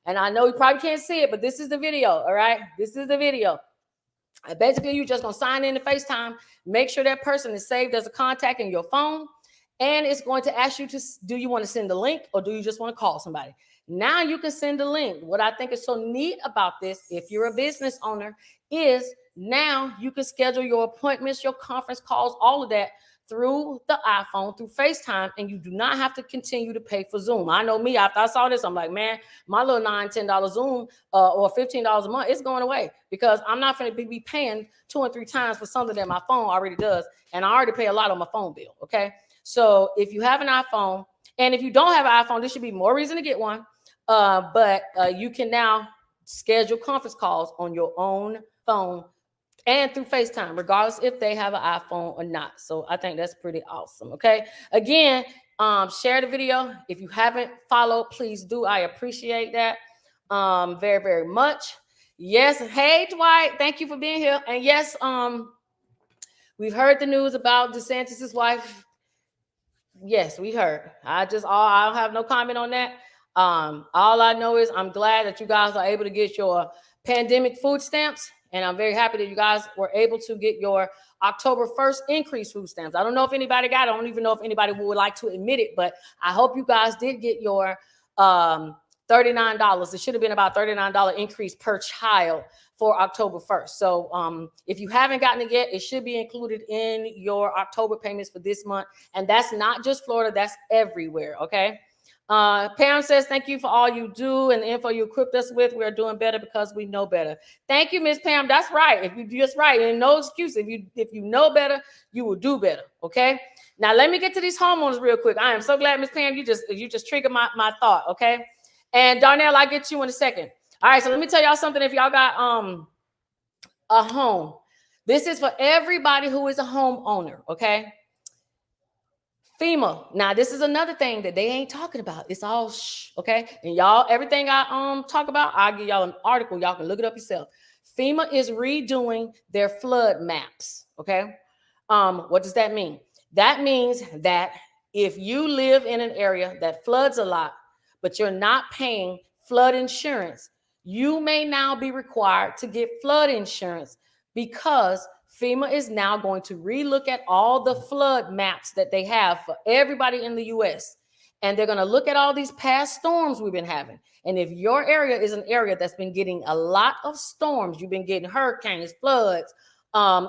Speaker 1: And I know you probably can't see it, but this is the video. All right. This is the video. Basically, you're just going to sign in to FaceTime, make sure that person is saved as a contact in your phone. And it's going to ask you do you want to send a link, or do you just want to call somebody? Now you can send a link. What I think is so neat about this, if you're a business owner, is now you can schedule your appointments, your conference calls, all of that through the iPhone, through FaceTime, and you do not have to continue to pay for Zoom. I know me, after I saw this, I'm like, man, my little $9-10 Zoom or $15 a month, it's going away, because I'm not going to be paying 2 and 3 times for something that my phone already does, and I already pay a lot on my phone bill. Okay. So if you have an iPhone, and if you don't have an iPhone, this should be more reason to get one. But you can now schedule conference calls on your own phone and through FaceTime, regardless if they have an iPhone or not. So I think that's pretty awesome. Okay. Again, share the video. If you haven't followed, please do. I appreciate that very, very much. Yes. Hey, Dwight. Thank you for being here. And yes, we've heard the news about DeSantis's wife. Yes, we heard. I don't have no comment on that. All I know is I'm glad that you guys are able to get your pandemic food stamps, and I'm very happy that you guys were able to get your October 1st increased food stamps. I don't know if anybody got it. I don't even know if anybody would like to admit it, but I hope you guys did get your $39. It should have been about $39 increase per child for October 1st. So if you haven't gotten it yet, it should be included in your October payments for this month. And that's not just Florida, that's everywhere, okay? Pam says, thank you for all you do and the info you equipped us with. We're doing better because we know better. Thank you, Miss Pam. That's right. If you just right, and no excuse. If you know better, you will do better. Okay. Now let me get to these homeowners real quick. I am so glad, Miss Pam, you just triggered my thought. Okay. And Darnell, I'll get you in a second. All right. So let me tell y'all something. If y'all got a home, this is for everybody who is a homeowner. Okay. FEMA. Now, this is another thing that they ain't talking about. It's all shh, okay? And y'all, everything I talk about, I'll give y'all an article. Y'all can look it up yourself. FEMA is redoing their flood maps, okay? What does that mean? That means that if you live in an area that floods a lot, but you're not paying flood insurance, you may now be required to get flood insurance because FEMA is now going to relook at all the flood maps that they have for everybody in the US. And they're going to look at all these past storms we've been having. And if your area is an area that's been getting a lot of storms, you've been getting hurricanes, floods,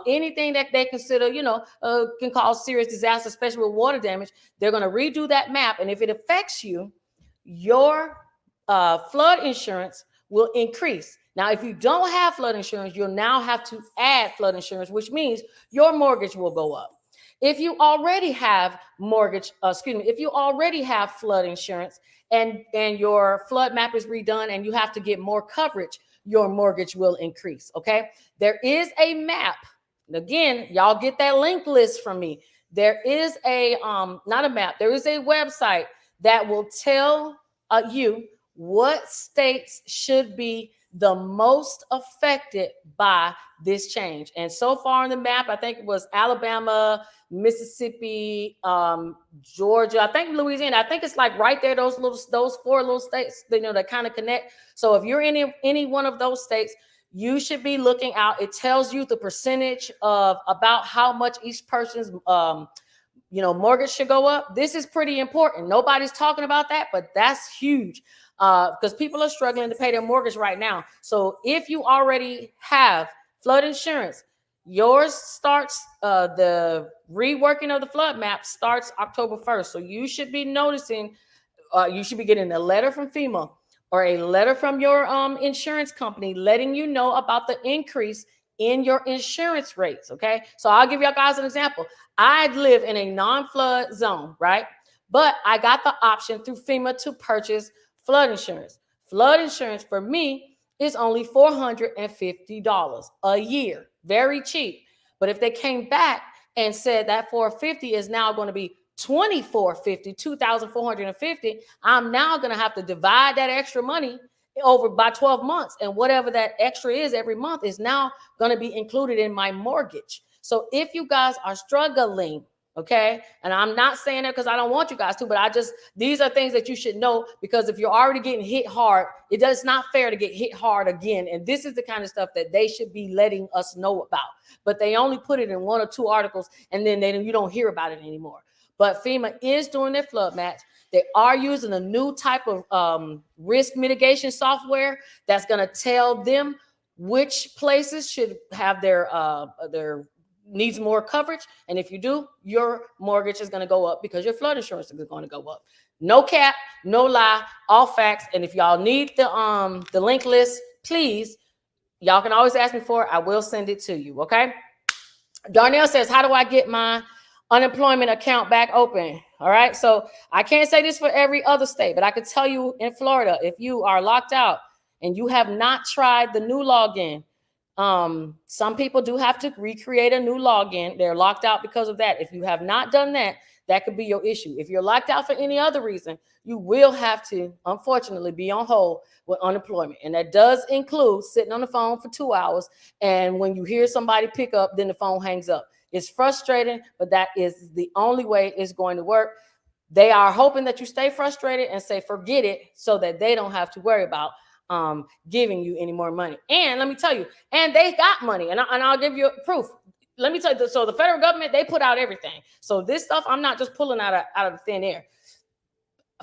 Speaker 1: anything that they consider, can cause serious disaster, especially with water damage, they're going to redo that map. And if it affects you, your flood insurance will increase. Now, if you don't have flood insurance, you'll now have to add flood insurance, which means your mortgage will go up. If you already have if you already have flood insurance and your flood map is redone and you have to get more coverage, your mortgage will increase, okay? There is a map. Again, y'all get that link list from me. There is not a map, there is a website that will tell you what states should be the most affected by this change. And so far on the map, I think it was Alabama, Mississippi, Georgia, I think Louisiana. I think it's like right there, those four little states, that kind of connect. So if you're in any one of those states, you should be looking out. It tells you the percentage of about how much each person's mortgage should go up. This is pretty important. Nobody's talking about that, but that's huge. Because people are struggling to pay their mortgage right now. So if you already have flood insurance, yours starts, the reworking of the flood map starts October 1st. So you should be noticing, you should be getting a letter from FEMA or a letter from your insurance company letting you know about the increase in your insurance rates, okay? So I'll give you guys an example. I live in a non-flood zone, right? But I got the option through FEMA to purchase flood insurance. Flood insurance for me is only $450 a year. Very cheap. But if they came back and said that $450 is now going to be $2,450, $2,450, I'm now going to have to divide that extra money over by 12 months. And whatever that extra is every month is now going to be included in my mortgage. So if you guys are struggling, okay, and I'm not saying that because I don't want you guys to, but these are things that you should know, because if you're already getting hit hard, it's not fair to get hit hard again. And this is the kind of stuff that they should be letting us know about. But they only put it in 1 or 2 articles, and then you don't hear about it anymore. But FEMA is doing their flood maps. They are using a new type of risk mitigation software that's going to tell them which places should have their needs more coverage. And if you do, your mortgage is going to go up because your flood insurance is going to go up. No cap, no lie, all facts. And if y'all need the link list, please, y'all can always ask me for it. I will send it to you, okay? Darnell says, how do I get my unemployment account back open? All right, so I can't say this for every other state, but I could tell you in Florida, if you are locked out and you have not tried the new login, some people do have to recreate a new login. They're locked out because of that. If you have not done that, that could be your issue. If you're locked out for any other reason, you will have to, unfortunately, be on hold with unemployment. And that does include sitting on the phone for 2 hours. And when you hear somebody pick up, then the phone hangs up. It's frustrating, but that is the only way it's going to work. They are hoping that you stay frustrated and say, forget it, so that they don't have to worry about giving you any more money. And let me tell you, and they got money, and I'll give you proof. Let me tell you, so the federal government, they put out everything. So this stuff, I'm not just pulling out of thin air.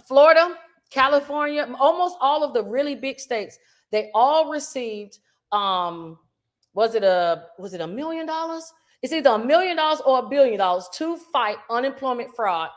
Speaker 1: Florida, California, almost all of the really big states, they all received, was it $1 million? It's either $1 million or $1 billion to fight unemployment fraud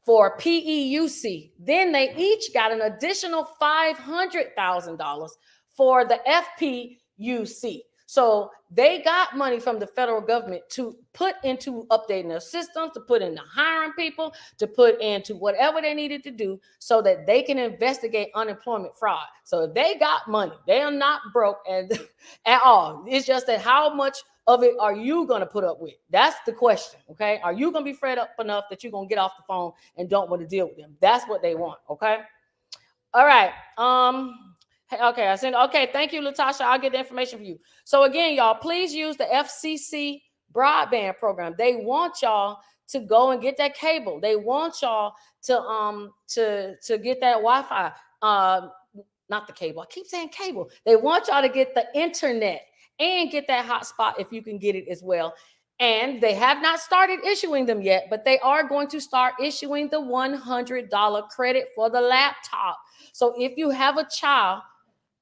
Speaker 1: for PEUC. Then they each got an additional $500,000 for the FPUC. So they got money from the federal government to put into updating their systems, to put into hiring people, to put into whatever they needed to do so that they can investigate unemployment fraud. So if they got money, they are not broke at all. It's just that how much of it are you going to put up with? That's the question, okay? Are you going to be fed up enough that you're going to get off the phone and don't want to deal with them? That's what they want, okay? All right. Okay, I said, okay, thank you, Latasha. I'll get the information for you. So again, y'all, please use the FCC broadband program. They want y'all to go and get that cable. They want y'all to get that Wi-Fi. Not the cable. I keep saying cable. They want y'all to get the internet and get that hotspot if you can get it as well. And they have not started issuing them yet, but they are going to start issuing the $100 credit for the laptop. So if you have a child,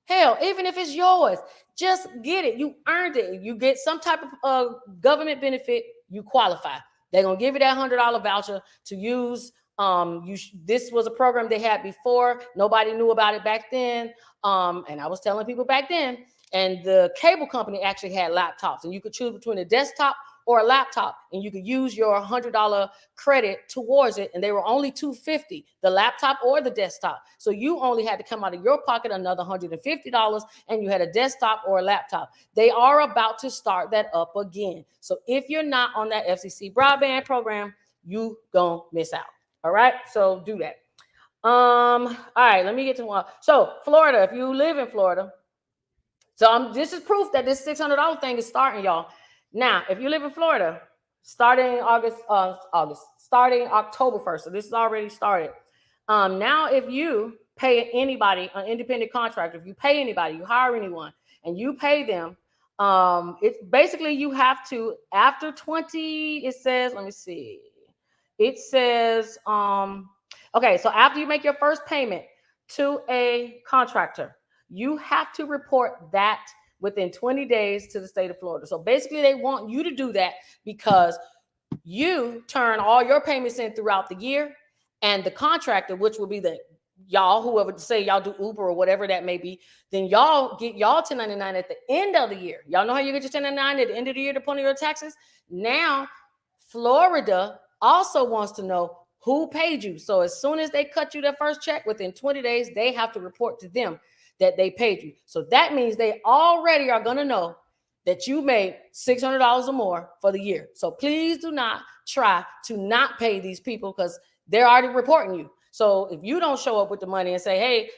Speaker 1: hell, even if it's yours, just get it. You earned it. You get some type of government benefit, you qualify. They're going to give you that $100 voucher to use. This was a program they had before. Nobody knew about it back then. And I was telling people back then, and the cable company actually had laptops, and you could choose between a desktop or a laptop, and you could use your $100 credit towards it, and they were only $250, the laptop or the desktop. So you only had to come out of your pocket another $150, and you had a desktop or a laptop. They are about to start that up again. So if you're not on that FCC broadband program, you gonna miss out. All right, so do that. All right, let me get to one. So Florida, if you live in Florida, so this is proof that this $600 thing is starting, y'all. Now, if you live in Florida, starting starting October 1st, so this is already started. Now, if you pay anybody, an independent contractor, if you pay anybody, you hire anyone, and you pay them, it's basically you have to, after 20, it says, let me see. It says, okay, so after you make your first payment to a contractor, you have to report that within 20 days to the state of Florida. So basically they want you to do that because you turn all your payments in throughout the year, and the contractor, which will be y'all, whoever, say y'all do Uber or whatever that may be, then y'all get y'all 1099 at the end of the year. Y'all know how you get your 1099 at the end of the year to put on your taxes? Now, Florida also wants to know who paid you. So as soon as they cut you their first check, within 20 days, they have to report to them that they paid you. So that means they already are going to know that you made $600 or more for the year. So please do not try to not pay these people because they're already reporting you. So if you don't show up with the money and say, hey,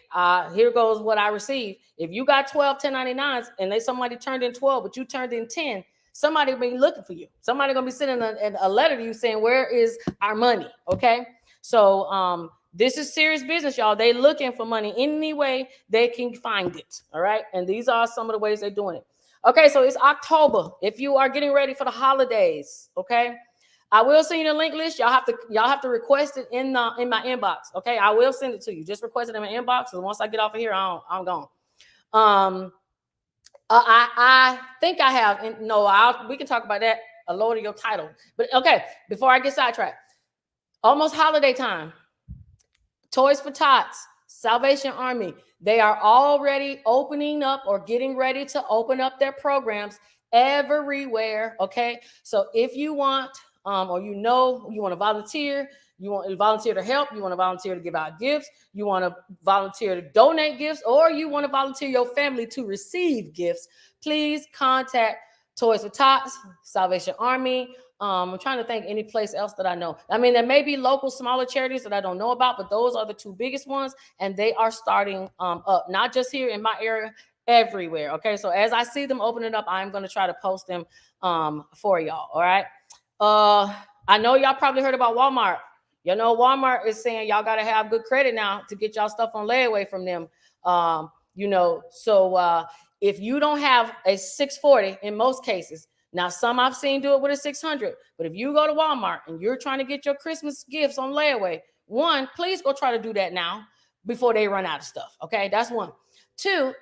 Speaker 1: here goes what I received. If you got 12 1099s and somebody turned in 12, but you turned in 10, somebody will be looking for you. Somebody going to be sending a letter to you saying, where is our money? Okay. So, this is serious business, y'all. They looking for money any way they can find it. All right. And these are some of the ways they're doing it. Okay. So it's October. If you are getting ready for the holidays, okay, I will send you the link list. Y'all have to request it in my inbox. Okay. I will send it to you. Just request it in my inbox. And once I get off of here, I'm gone. I think I have, we can talk about that. A load of your title. But okay. Before I get sidetracked, almost holiday time. Toys for Tots, Salvation Army, they are already opening up or getting ready to open up their programs everywhere, okay? So if you want, or you want to volunteer, you want to volunteer to help, you want to volunteer to give out gifts, you want to volunteer to donate gifts, or you want to volunteer your family to receive gifts, please contact Toys for Tots, Salvation Army. I'm trying to think any place else that I know. I mean, there may be local smaller charities that I don't know about, but those are the two biggest ones, and they are starting up, not just here in my area, everywhere. Okay, so as I see them opening up, I'm going to try to post them for y'all. All right. I know y'all probably heard about Walmart. You know, Walmart is saying y'all got to have good credit now to get y'all stuff on layaway from them. So if you don't have a 640 in most cases, now some I've seen do it with a 600, but if you go to Walmart and you're trying to get your Christmas gifts on layaway, one, please go try to do that now. before they run out of stuff. Okay, that's one. Two,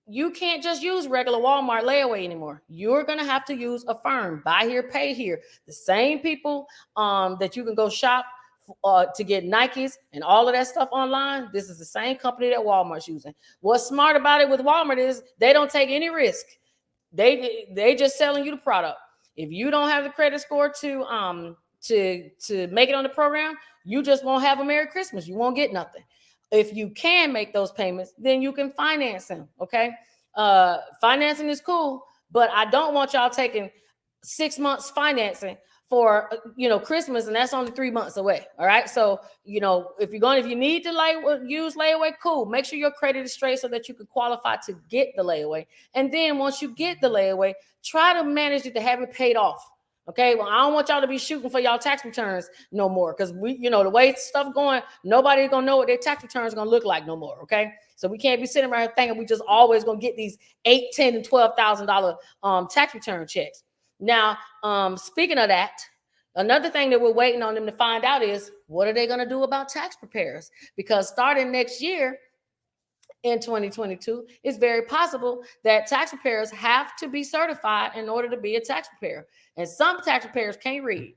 Speaker 1: you can't just use regular Walmart layaway anymore. You're gonna have to use Affirm, buy here, pay here. The same people that you can go shop to get Nikes and all of that stuff online. This is the same company that Walmart's using. What's smart about it with Walmart is they don't take any risk. They just selling you the product. If you don't have the credit score to make it on the program, you just won't have a Merry Christmas. You won't get nothing. If you can make those payments, then you can finance them. Okay. Financing is cool, but I don't want y'all taking 6 months financing for Christmas, and that's only 3 months away. All right. So if you need to use layaway, cool. Make sure your credit is straight so that you can qualify to get the layaway. And then once you get the layaway, try to manage it to have it paid off. Okay, well, I don't want y'all to be shooting for y'all tax returns no more, because the way stuff going, nobody's gonna know what their tax returns are gonna look like no more. Okay, so we can't be sitting around here thinking we just always gonna get these $8, $10, and $12,000 tax return checks. Now, speaking of that, another thing that we're waiting on them to find out is what are they gonna do about tax preparers? Because starting next year, in 2022, it's very possible that tax preparers have to be certified in order to be a tax preparer. And some tax preparers can't read.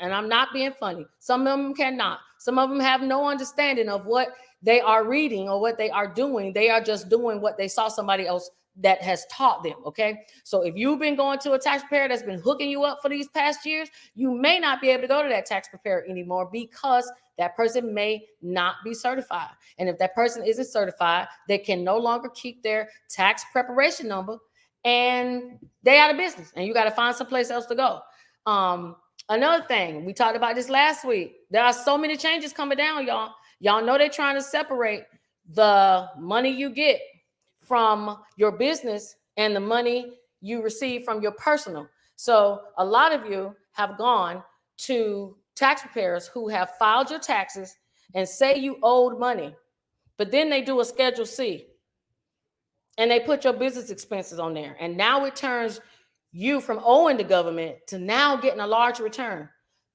Speaker 1: And I'm not being funny. Some of them cannot. Some of them have no understanding of what they are reading or what they are doing. They are just doing what they saw somebody else that has taught them. Okay. So if you've been going to a tax preparer that's been hooking you up for these past years, you may not be able to go to that tax preparer anymore because that person may not be certified. And if that person isn't certified, they can no longer keep their tax preparation number and they out of business, and you got to find someplace else to go. Another thing, we talked about this last week. There are so many changes coming down, y'all. Y'all know they're trying to separate the money you get from your business and the money you receive from your personal. So a lot of you have gone to tax preparers who have filed your taxes and say you owed money, but then they do a Schedule C and they put your business expenses on there. And now it turns you from owing the government to now getting a large return.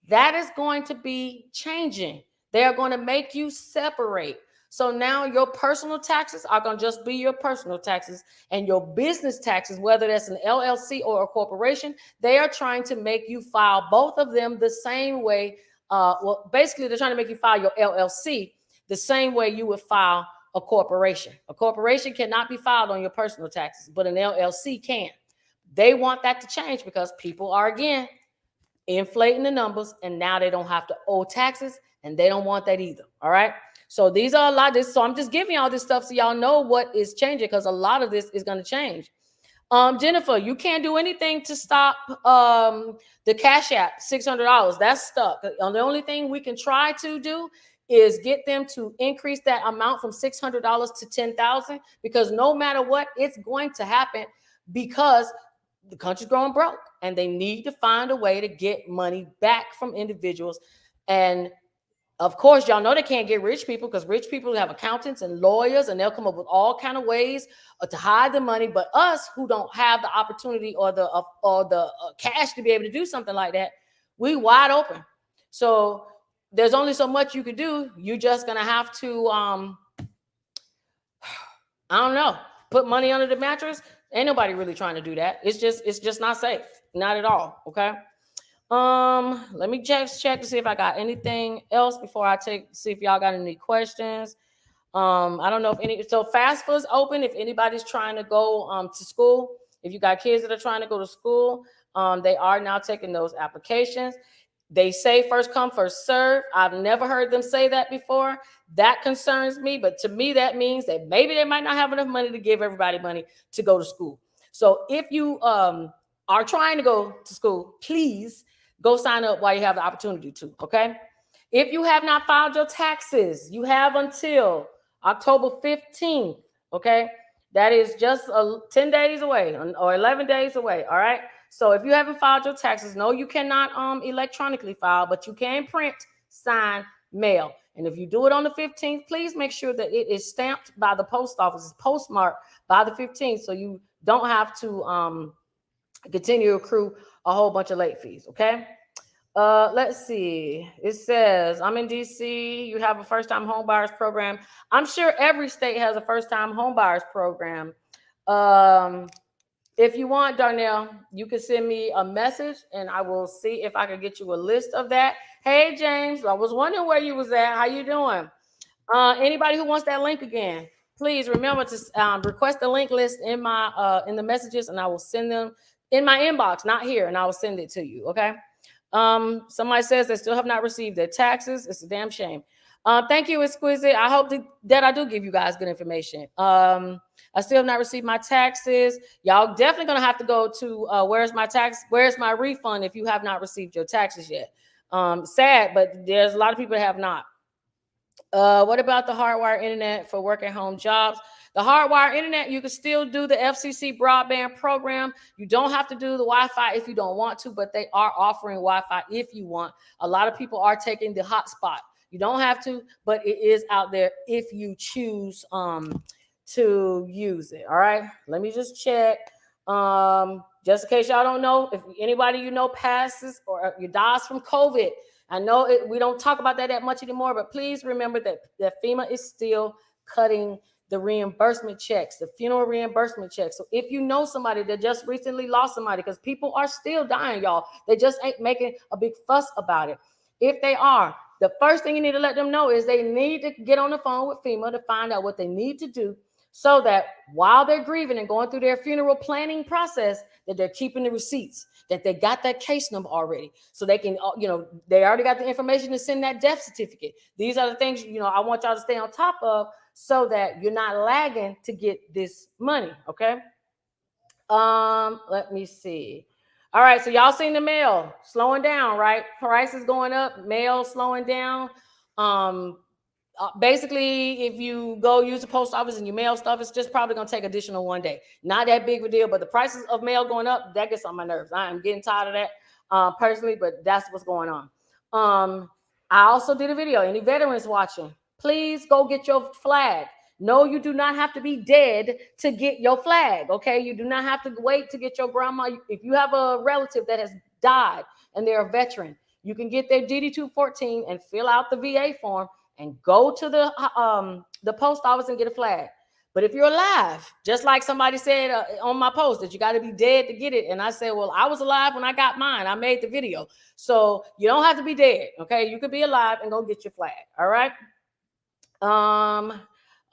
Speaker 1: That is going to be changing. They are going to make you separate. So now your personal taxes are going to just be your personal taxes, and your business taxes, whether that's an LLC or a corporation, they are trying to make you file both of them the same way. Well, basically, they're trying to make you file your LLC the same way you would file a corporation. A corporation cannot be filed on your personal taxes, but an LLC can. They want that to change because people are, again, inflating the numbers, and now they don't have to owe taxes, and they don't want that either. All right. So these are a lot of this. So I'm just giving y'all this stuff so y'all know what is changing, because a lot of this is going to change. Jennifer, you can't do anything to stop the Cash App, $600. That's stuck. The only thing we can try to do is get them to increase that amount from $600 to $10,000, because no matter what, it's going to happen, because the country's growing broke and they need to find a way to get money back from individuals. And of course, y'all know they can't get rich people, because rich people have accountants and lawyers, and they'll come up with all kind of ways to hide the money. But us who don't have the opportunity or the cash to be able to do something like that, we wide open. So there's only so much you could do. You're just gonna have to, I don't know, put money under the mattress. Ain't nobody really trying to do that. It's just not safe, not at all. Okay. Let me just check to see if I got anything else before I see if y'all got any questions. I don't know if so FAFSA is open if anybody's trying to go to school. If you got kids that are trying to go to school, they are now taking those applications. They say first come, first serve. I've never heard them say that before. That concerns me, but to me, that means that maybe they might not have enough money to give everybody money to go to school. So if you are trying to go to school, please go sign up while you have the opportunity to, okay? If you have not filed your taxes, you have until October 15th, okay? That is just 10 days away or 11 days away, all right? So if you haven't filed your taxes, no, you cannot electronically file, but you can print, sign, mail. And if you do it on the 15th, please make sure that it is stamped by the post office, it's postmarked by the 15th, so you don't have to continue to accrue a whole bunch of late fees, okay? Let's see. It says, I'm in DC. You have a first time home buyers program. I'm sure every state has a first time home buyers program. Um, if you want, Darnell, you can send me a message and I will see if I can get you a list of that. Hey, James, I was wondering where you was at. How you doing? Anybody who wants that link again, please remember to request the link list in the messages, and I will send them in my inbox, not here, and I will send it to you. Okay. Somebody says they still have not received their taxes. It's a damn shame. Thank you, Exquisite. I hope that I do give you guys good information. I still have not received my taxes. Y'all definitely gonna have to go to where's my refund if you have not received your taxes yet. Sad, but there's a lot of people that have not. What about the hardwire internet for work at home jobs? The hardwire internet, you can still do the FCC broadband program. You don't have to do the Wi-Fi if you don't want to, but they are offering Wi-Fi if you want. A lot of people are taking the hotspot. You don't have to, but it is out there if you choose to use it. All right, let me just check. Just in case y'all don't know, if anybody you know passes or you dies from COVID, I know we don't talk about that much anymore, but please remember that FEMA is still cutting the reimbursement checks, the funeral reimbursement checks. So if you know somebody that just recently lost somebody, because people are still dying, y'all, they just ain't making a big fuss about it. If they are, the first thing you need to let them know is they need to get on the phone with FEMA to find out what they need to do so that while they're grieving and going through their funeral planning process, that they're keeping the receipts, that they got that case number already, so they can, they already got the information to send that death certificate. These are the things, I want y'all to stay on top of so that you're not lagging to get this money, okay? Let me see. All right, so y'all seen the mail slowing down, right? Prices going up, mail slowing down. Basically, if you go use the post office and you mail stuff, it's just probably going to take additional one day. Not that big of a deal, but the prices of mail going up, that gets on my nerves. I am getting tired of that personally, but that's what's going on. I also did a video. Any veterans watching, please go get your flag. No, you do not have to be dead to get your flag, okay? You do not have to wait to get your grandma. If you have a relative that has died and they're a veteran, you can get their DD-214 and fill out the VA form and go to the post office and get a flag. But if you're alive, just like somebody said on my post that you got to be dead to get it, and I said, well, I was alive when I got mine. I made the video, so you don't have to be dead. Okay, you could be alive and go get your flag. All right.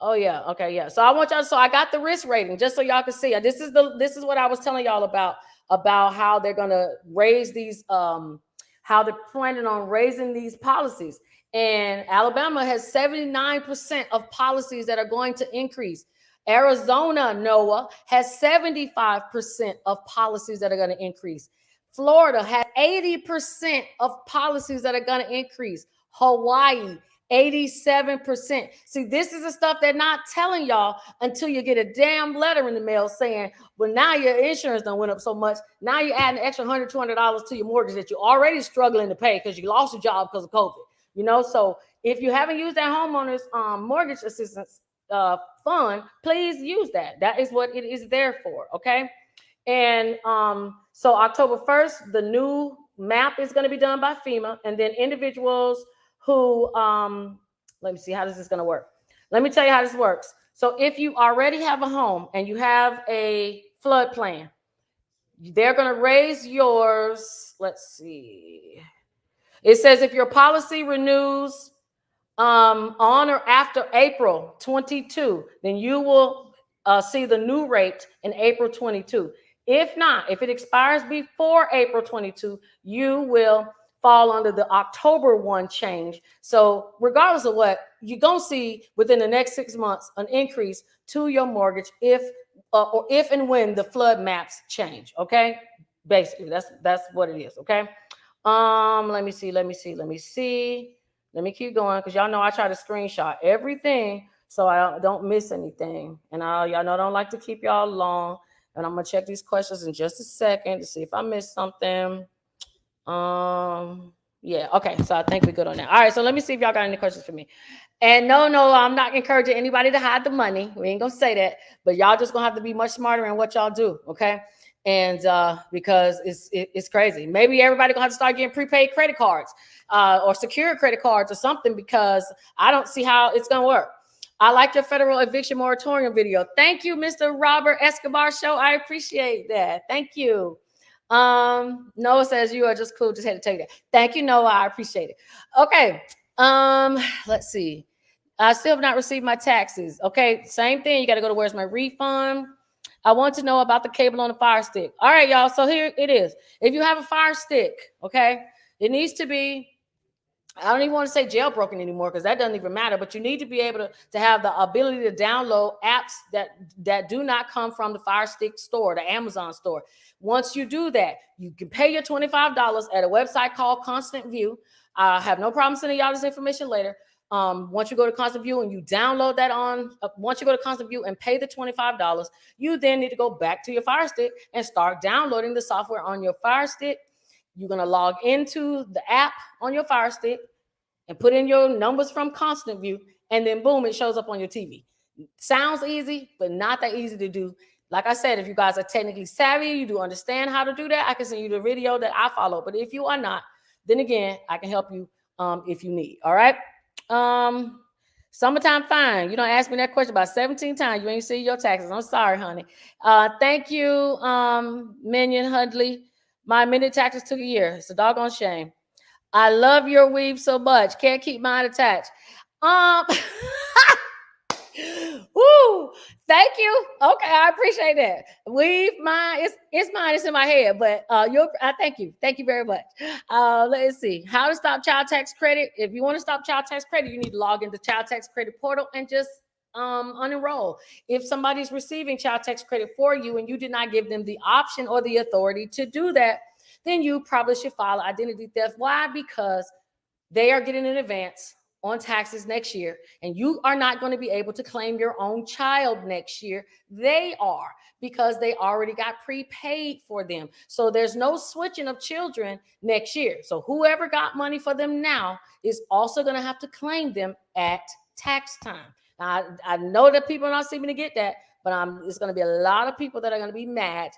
Speaker 1: Oh yeah. Okay. Yeah. So I want y'all. So I got the risk rating just so y'all can see. This is what I was telling y'all about how they're gonna raise these. How they're planning on raising these policies. And Alabama has 79% of policies that are going to increase. Arizona, Noah, has 75% of policies that are going to increase. Florida has 80% of policies that are going to increase. Hawaii, 87%. See, this is the stuff they're not telling y'all until you get a damn letter in the mail saying, well, now your insurance done went up so much. Now you're adding an extra $100, $200 to your mortgage that you're already struggling to pay because you lost your job because of COVID. So if you haven't used that homeowners mortgage assistance fund, please use that. That is what it is there for. Okay. And so October 1st, the new map is going to be done by FEMA, and then individuals who, let me see, how is this going to work? Let me tell you how this works. So if you already have a home and you have a flood plan, they're going to raise yours. Let's see. It says if your policy renews on or after April 22, then you will see the new rate in April 22. If not, if it expires before April 22, you will fall under the October 1 change. So regardless of what, you're going to see within the next 6 months an increase to your mortgage if and when the flood maps change. Okay, basically that's what it is. Okay. Let me see. Let me keep going because y'all know I try to screenshot everything so I don't miss anything. And y'all know I don't like to keep y'all long. And I'm gonna check these questions in just a second to see if I missed something. Yeah, okay. So I think we're good on that. All right, so let me see if y'all got any questions for me. And no, I'm not encouraging anybody to hide the money. We ain't gonna say that, but y'all just gonna have to be much smarter in what y'all do, okay? And because it's crazy. Maybe everybody gonna have to start getting prepaid credit cards or secure credit cards or something, because I don't see how it's gonna work. I like your federal eviction moratorium video. Thank you, Mr. Robert Escobar Show. I appreciate that. Thank you. Noah says you are just cool. Just had to tell you that. Thank you, Noah. I appreciate it. Okay. Let's see. I still have not received my taxes. Okay, same thing. You got to go to where's my refund. I want to know about the cable on the Fire Stick. All right, y'all. So here it is. If you have a Fire Stick, okay, it needs to be, I don't even want to say jailbroken anymore because that doesn't even matter, but you need to be able to have the ability to download apps that do not come from the Fire Stick store, the Amazon store. Once you do that, you can pay your $25 at a website called Constant View. I have no problem sending y'all this information later. Once you go to Constant View and you download that once you go to Constant View and pay the $25, you then need to go back to your Fire Stick and start downloading the software on your Fire Stick. You're going to log into the app on your Fire Stick and put in your numbers from Constant View, and then boom, it shows up on your TV. Sounds easy, but not that easy to do. Like I said, if you guys are technically savvy, you do understand how to do that, I can send you the video that I follow. But if you are not, then again, I can help you if you need. All right. Summertime fine. You don't ask me that question about 17 times. You ain't see your taxes. I'm sorry, honey. Thank you, Minion Hudley. My mini taxes took a year. It's a doggone shame. I love your weave so much. Can't keep mine attached. Woo! Thank you. Okay, I appreciate that. Weave mine. It's mine. It's in my head. But I thank you. Thank you very much. Let's see. How to stop child tax credit. If you want to stop child tax credit, you need to log into child tax credit portal and just unenroll. If somebody's receiving child tax credit for you and you did not give them the option or the authority to do that, then you probably should file identity theft. Why? Because they are getting an advance on taxes next year, and you are not going to be able to claim your own child next year. They are, because they already got prepaid for them. So there's no switching of children next year. So whoever got money for them now is also going to have to claim them at tax time. Now, I know that people are not seeming to get that, but it's going to be a lot of people that are going to be mad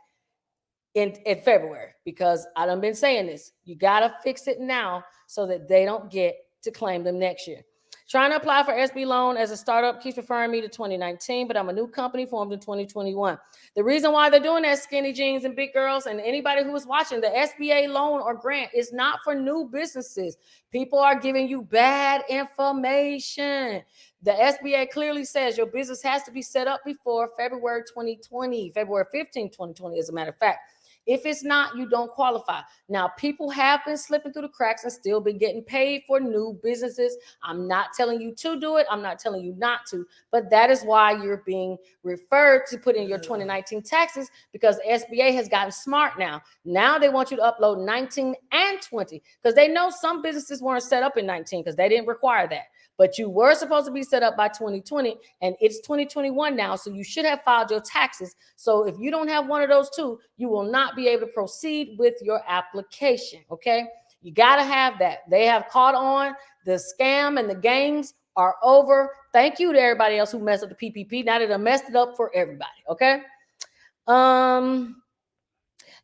Speaker 1: in February, because I done been saying this. You got to fix it now so that they don't get to claim them next year. Trying to apply for SB loan as a startup keeps referring me to 2019, but I'm a new company formed in 2021. The reason why they're doing that, skinny jeans and big girls, and anybody who is watching, the SBA loan or grant is not for new businesses. People are giving you bad information. The SBA clearly says your business has to be set up before February 2020, February 15, 2020, as a matter of fact. If it's not, you don't qualify. Now, people have been slipping through the cracks and still been getting paid for new businesses. I'm not telling you to do it. I'm not telling you not to, but that is why you're being referred to put in your 2019 taxes, because the SBA has gotten smart now. Now they want you to upload 19 and 20, because they know some businesses weren't set up in 19 because they didn't require that. But you were supposed to be set up by 2020, and it's 2021 now, so you should have filed your taxes. So if you don't have one of those two, you will not be able to proceed with your application, okay? You got to have that. They have caught on. The scam and the games are over. Thank you to everybody else who messed up the PPP. Now that I messed it up for everybody, okay?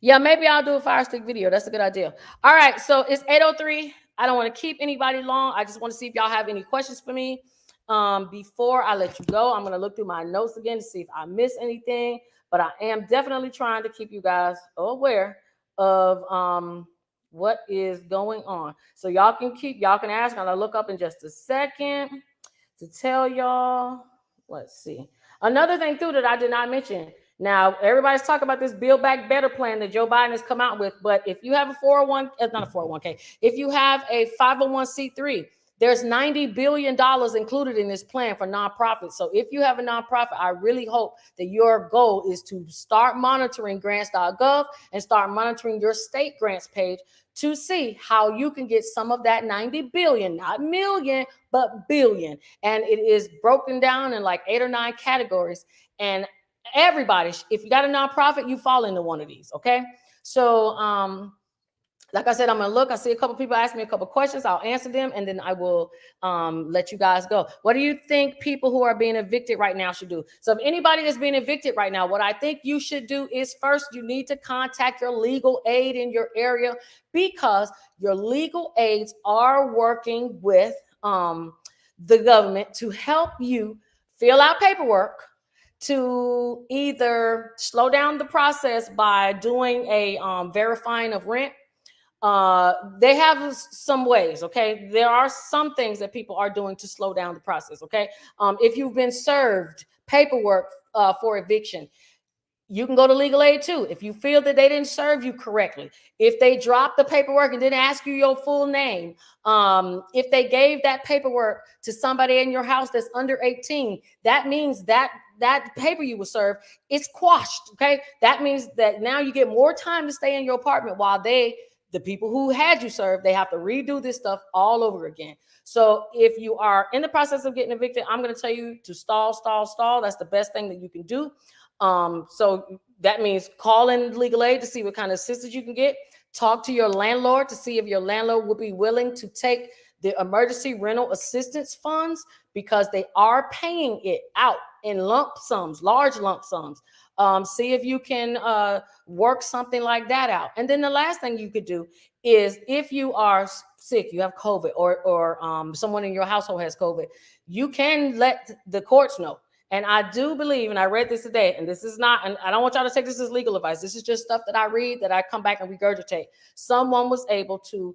Speaker 1: Yeah, maybe I'll do a Fire Stick video. That's a good idea. All right, so it's 8:03. I don't want to keep anybody long. I just want to see if y'all have any questions for me before I let you go. I'm going to look through my notes again to see if I miss anything, but I am definitely trying to keep you guys aware of what is going on. So y'all can ask. I'm going to look up in just a second to tell y'all. Let's see. Another thing too that I did not mention. Now, everybody's talking about this Build Back Better plan that Joe Biden has come out with. But if you have a 401k, if you have a 501c3, there's $90 billion included in this plan for nonprofits. So if you have a nonprofit, I really hope that your goal is to start monitoring grants.gov and start monitoring your state grants page to see how you can get some of that 90 billion, not million, but billion. And it is broken down in like 8 or 9 categories. And everybody, if you got a nonprofit, you fall into one of these, okay? So like I said, I'm gonna look. I see a couple people ask me a couple questions. I'll answer them, and then I will let you guys go. What do you think people who are being evicted right now should do? So if anybody is being evicted right now, what I think you should do is first you need to contact your legal aid in your area, because your legal aids are working with the government to help you fill out paperwork to either slow down the process by doing a verifying of rent. They have some ways. Okay, there are some things that people are doing to slow down the process. Okay, if you've been served paperwork for eviction, you can go to legal aid too if you feel that they didn't serve you correctly. If they dropped the paperwork and didn't ask you your full name, if they gave that paperwork to somebody in your house that's under 18, that means that that paper you were served, it's quashed. Okay, that means that now you get more time to stay in your apartment, while the people who had you served, they have to redo this stuff all over again. So if you are in the process of getting evicted, I'm going to tell you to stall, stall, stall. That's the best thing that you can do. So that means call in legal aid to see what kind of assistance you can get. Talk to your landlord to see if your landlord will be willing to take the emergency rental assistance funds, because they are paying it out in lump sums, large lump sums. See if you can work something like that out. And then the last thing you could do is, if you are sick, you have COVID, or someone in your household has COVID, you can let the courts know. And I do believe, and I read this today, and this is not, and I don't want y'all to take this as legal advice. This is just stuff that I read, that I come back and regurgitate. Someone was able to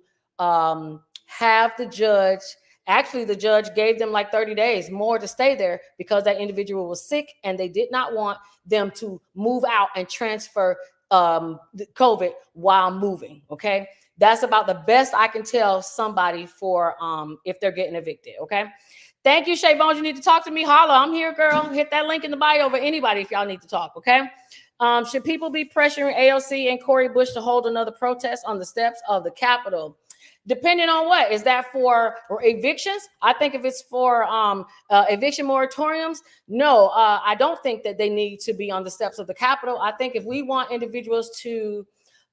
Speaker 1: have the judge, actually the judge gave them like 30 days more to stay there, because that individual was sick and they did not want them to move out and transfer COVID while moving. Okay. That's about the best I can tell somebody for if they're getting evicted. Okay. Thank you, Shay Bones. You need to talk to me. Holla, I'm here, girl. Hit that link in the bio for anybody if y'all need to talk, okay? Should people be pressuring AOC and Cori Bush to hold another protest on the steps of the Capitol? Depending on what. Is that for evictions? I think if it's for eviction moratoriums, no, I don't think that they need to be on the steps of the Capitol. I think if we want individuals to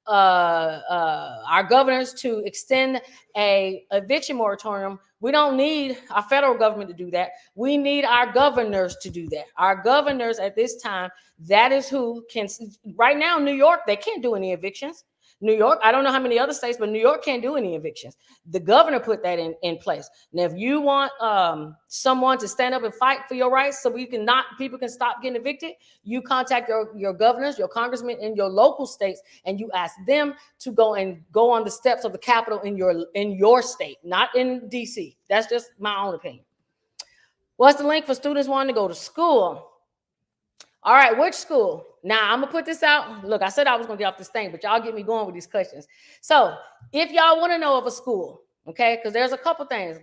Speaker 1: our governors to extend a eviction moratorium, we don't need our federal government to do that. We need our governors to do that. Our governors at this time, that is who can. Right now, New York, they can't do any evictions. New York, I don't know how many other states, but New York can't do any evictions. The governor put that in place. Now, if you want someone to stand up and fight for your rights so people can stop getting evicted, you contact your governors, your congressmen in your local states, and you ask them to go on the steps of the Capitol in your state, not in DC. That's just my own opinion. What's the link for students wanting to go to school? All right, which school? Now, I'm going to put this out. Look, I said I was going to get off this thing, but y'all get me going with these questions. So if y'all want to know of a school, okay, because there's a couple things.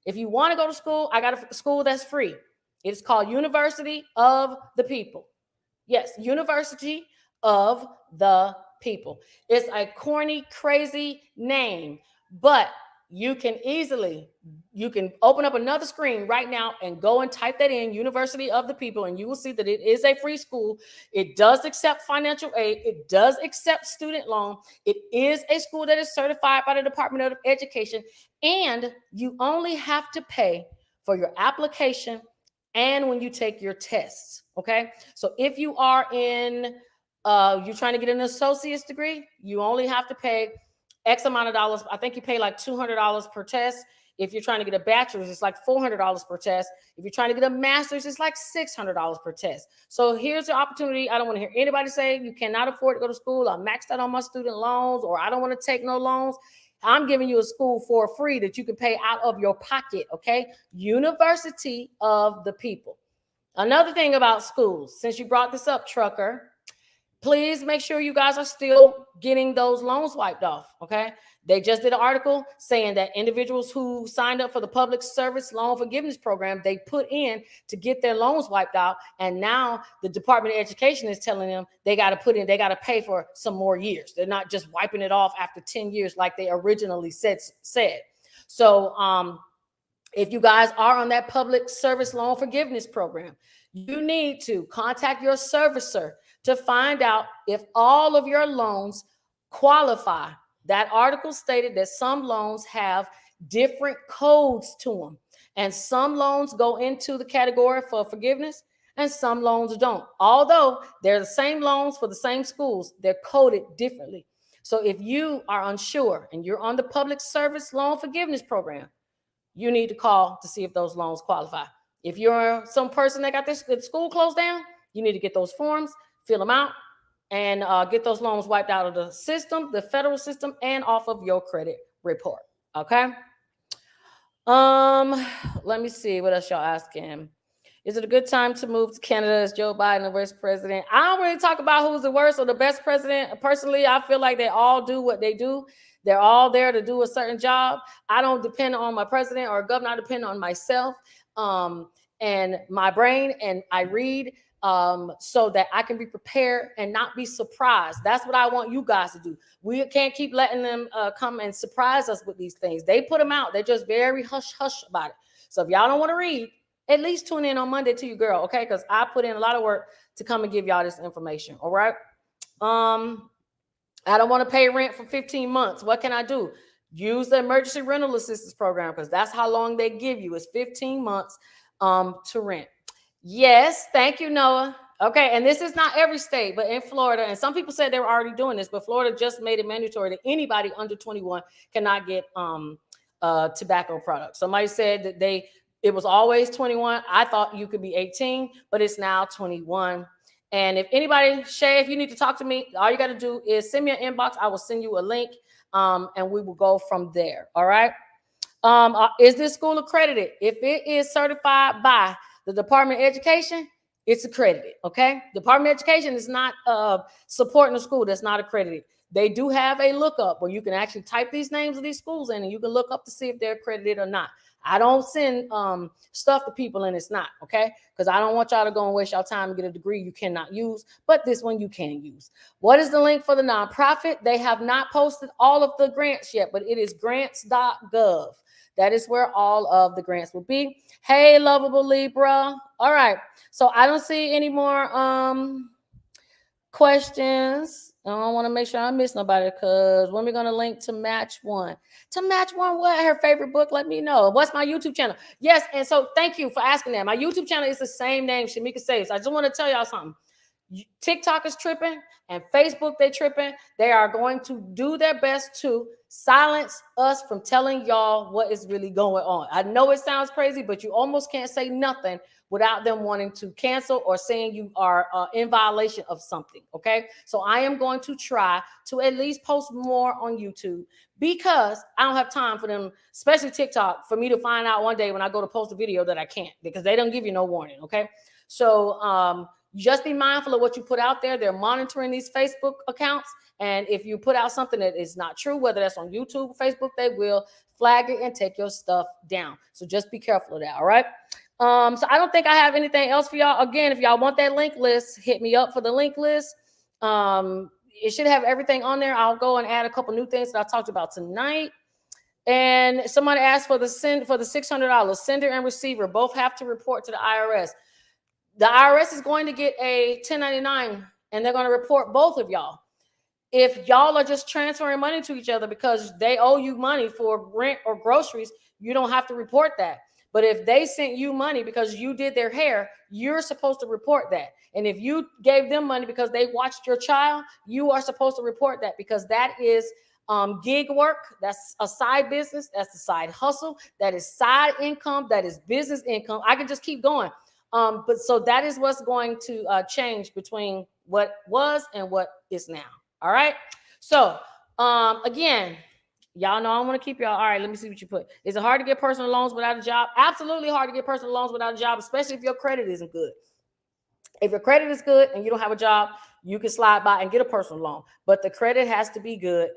Speaker 1: If you want to go to school, I got a school that's free. It's called University of the People. Yes, University of the People. It's a corny, crazy name, but you can open up another screen right now and go and type that in, University of the People, and you will see that it is a free school. It does accept financial aid. It does accept student loan. It is a school that is certified by the Department of Education, and you only have to pay for your application and when you take your tests. Okay, so if you are you're trying to get an associate's degree, you only have to pay X amount of dollars. I think you pay like $200 per test. If you're trying to get a bachelor's, it's like $400 per test. If you're trying to get a master's, it's like $600 per test. So here's the opportunity. I don't want to hear anybody say you cannot afford to go to school. I'm maxed out on my student loans, or I don't want to take no loans. I'm giving you a school for free that you can pay out of your pocket, okay? University of the People. Another thing about schools, since you brought this up, Trucker, please make sure you guys are still getting those loans wiped off, okay? They just did an article saying that individuals who signed up for the Public Service Loan Forgiveness Program, they put in to get their loans wiped out, and now the Department of Education is telling them they got to pay for some more years. They're not just wiping it off after 10 years like they originally said. So if you guys are on that Public Service Loan Forgiveness Program, you need to contact your servicer to find out if all of your loans qualify That article stated that some loans have different codes to them. And some loans go into the category for forgiveness and some loans don't. Although they're the same loans for the same schools, they're coded differently. So if you are unsure and you're on the public service loan forgiveness program, you need to call to see if those loans qualify. If you're some person that got this school closed down, you need to get those forms, fill them out, and get those loans wiped out of the system, the federal system, and off of your credit report. Okay. Let me see what else y'all asking. Is it a good time to move to Canada as Joe Biden the worst president? I don't really talk about who's the worst or the best president. Personally, I feel like they all do what they do. They're all there to do a certain job. I don't depend on my president or governor. I depend on myself and my brain, and I read so that I can be prepared and not be surprised. That's what I want you guys to do. We can't keep letting them come and surprise us with these things. They put them out. They're just very hush-hush about it. So if y'all don't want to read, at least tune in on Monday to your girl, okay? Because I put in a lot of work to come and give y'all this information, all right? I don't want to pay rent for 15 months. What can I do? Use the emergency rental assistance program, because that's how long they give you. It's 15 months to rent. Yes, thank you, Noah. Okay, and this is not every state, but in Florida, and some people said they were already doing this, but Florida just made it mandatory that anybody under 21 cannot get tobacco products. Somebody said that it was always 21. I thought you could be 18, but it's now 21. And if anybody, Shay, if you need to talk to me, all you got to do is send me an inbox. I will send you a link, and we will go from there. All right. Is this school accredited? If it is certified by the Department of Education, it's accredited. Okay. Department of Education is not supporting a school that's not accredited. They do have a lookup where you can actually type these names of these schools in, and you can look up to see if they're accredited or not. I don't send stuff to people and it's not, okay? Because I don't want y'all to go and waste your time and get a degree you cannot use, but this one you can use. What is the link for the nonprofit? They have not posted all of the grants yet, but it is grants.gov. That is where all of the grants will be. Hey, lovable Libra. All right. So I don't see any more questions. I don't want to make sure I miss nobody, because when we're going to link to match one. To match one, what? Her favorite book? Let me know. What's my YouTube channel? Yes, and so thank you for asking that. My YouTube channel is the same name, Shamika Saves. I just want to tell y'all something. TikTok is tripping and Facebook, they tripping. They are going to do their best to silence us from telling y'all what is really going on. I know it sounds crazy, but you almost can't say nothing without them wanting to cancel or saying you are in violation of something, okay? So I am going to try to at least post more on YouTube, because I don't have time for them, especially TikTok, for me to find out one day when I go to post a video that I can't, because they don't give you no warning, okay? So just be mindful of what you put out there. They're monitoring these Facebook accounts, and if you put out something that is not true, whether that's on YouTube or Facebook, they will flag it and take your stuff down. So just be careful of that, all right? So I don't think I have anything else for y'all. Again, if y'all want that link list, hit me up for the link list. It should have everything on there. I'll go and add a couple new things that I talked about tonight. And somebody asked for the $600. Sender and receiver both have to report to the IRS. The IRS is going to get a 1099, and they're going to report both of y'all. If y'all are just transferring money to each other because they owe you money for rent or groceries, you don't have to report that. But if they sent you money because you did their hair, you're supposed to report that. And if you gave them money because they watched your child, you are supposed to report that, because that is gig work. That's a side business. That's a side hustle. That is side income. That is business income. I can just keep going. But so that is what's going to change between what was and what is now. All right. So again, y'all know I want to keep y'all. All right, let me see what you put. Is it hard to get personal loans without a job? Absolutely hard to get personal loans without a job, especially if your credit isn't good. If your credit is good and you don't have a job, you can slide by and get a personal loan. But the credit has to be good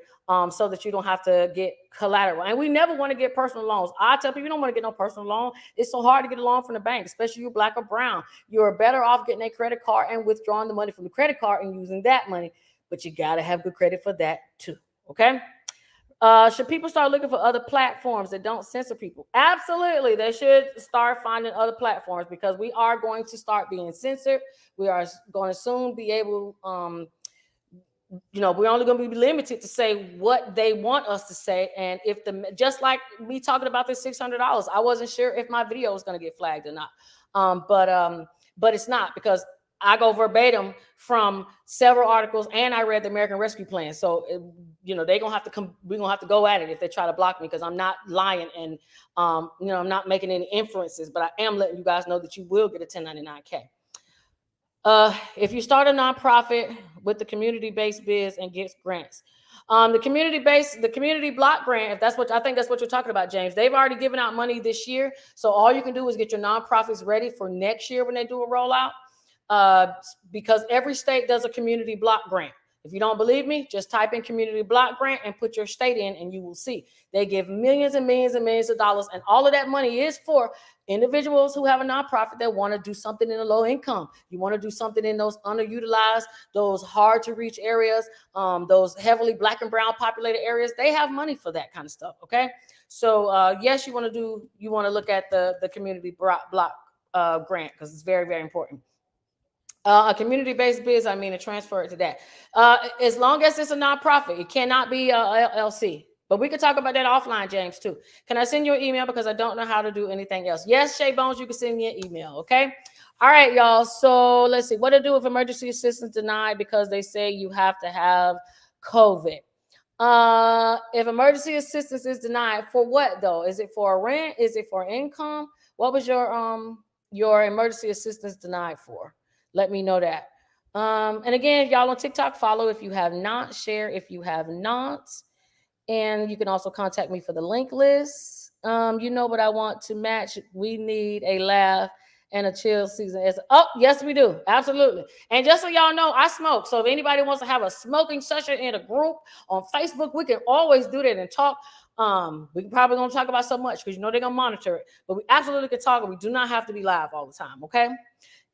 Speaker 1: so that you don't have to get collateral. And we never want to get personal loans. I tell people, you don't want to get no personal loan. It's so hard to get a loan from the bank, especially you're black or brown. You're better off getting a credit card and withdrawing the money from the credit card and using that money. But you got to have good credit for that too. Okay. Should people start looking for other platforms that don't censor people? Absolutely. They should start finding other platforms, because we are going to start being censored. We are going to soon be able, we're only going to be limited to say what they want us to say. And if just like me talking about this $600, I wasn't sure if my video was going to get flagged or not. But it's not, because I go verbatim from several articles, and I read the American Rescue Plan. So, they're going to have to come. We're going to have to go at it if they try to block me, because I'm not lying, and, I'm not making any inferences, but I am letting you guys know that you will get a 1099-K. If you start a nonprofit with the community-based biz and gets grants, the community block grant, if that's what I think that's what you're talking about, James, they've already given out money this year. So all you can do is get your nonprofits ready for next year when they do a rollout, because every state does a community block grant. If you don't believe me, just type in community block grant and put your state in, and you will see they give millions and millions and millions of dollars. And all of that money is for individuals who have a nonprofit that want to do something in a low income. You want to do something in those underutilized, those hard to reach areas, those heavily Black and brown populated areas. They have money for that kind of stuff. Okay. So yes, you want to look at the community block grant, because it's very, very important. A community-based biz, to transfer it to that. As long as it's a nonprofit, it cannot be a LLC. But we could talk about that offline, James, too. Can I send you an email, because I don't know how to do anything else? Yes, Shay Bones, you can send me an email, okay? All right, y'all. So let's see. What to do if emergency assistance denied because they say you have to have COVID? If emergency assistance is denied, for what, though? Is it for rent? Is it for income? What was your emergency assistance denied for? Let me know that. And again, y'all on TikTok, follow if you have not, share if you have not. And you can also contact me for the link list. What I want to match. We need a laugh and a chill season. Yes, we do. Absolutely. And just so y'all know, I smoke. So if anybody wants to have a smoking session in a group on Facebook, we can always do that and talk. We probably going to talk about so much, because they're going to monitor it. But we absolutely can talk, and we do not have to be live all the time. Okay.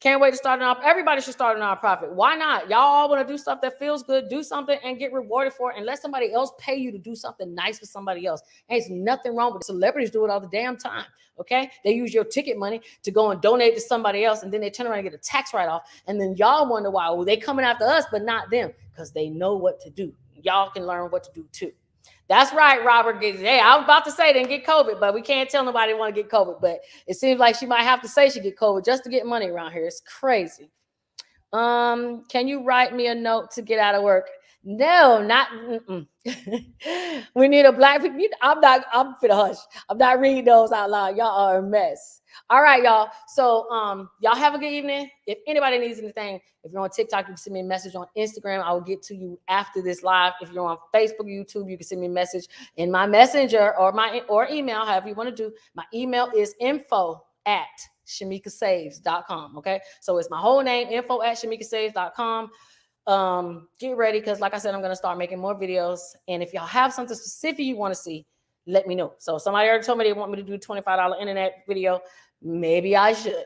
Speaker 1: Can't wait to start a nonprofit. Everybody should start a nonprofit. Why not? Y'all all want to do stuff that feels good. Do something and get rewarded for it, and let somebody else pay you to do something nice for somebody else. There's nothing wrong with it. Celebrities do it all the damn time. Okay? They use your ticket money to go and donate to somebody else, and then they turn around and get a tax write-off. And then y'all wonder why. Well, they coming after us, but not them, because they know what to do. Y'all can learn what to do too. That's right, Robert. Hey, I was about to say didn't get COVID, but we can't tell nobody want to get COVID. But it seems like she might have to say she get COVID just to get money around here. It's crazy. Can you write me a note to get out of work? No, not. We need a black people. I'm finna hush. I'm not reading those out loud. Y'all are a mess. All right, y'all. So y'all have a good evening. If anybody needs anything, if you're on TikTok, you can send me a message. On Instagram, I will get to you after this live. If you're on Facebook, YouTube, you can send me a message in my messenger or email, however you want to do. My email is info@shamikasaves.com. Okay. So it's my whole name, info@shamikasaves.com. Get ready, because like I said, I'm going to start making more videos. And if y'all have something specific you want to see, let me know. So somebody already told me they want me to do $25 internet video. Maybe I should.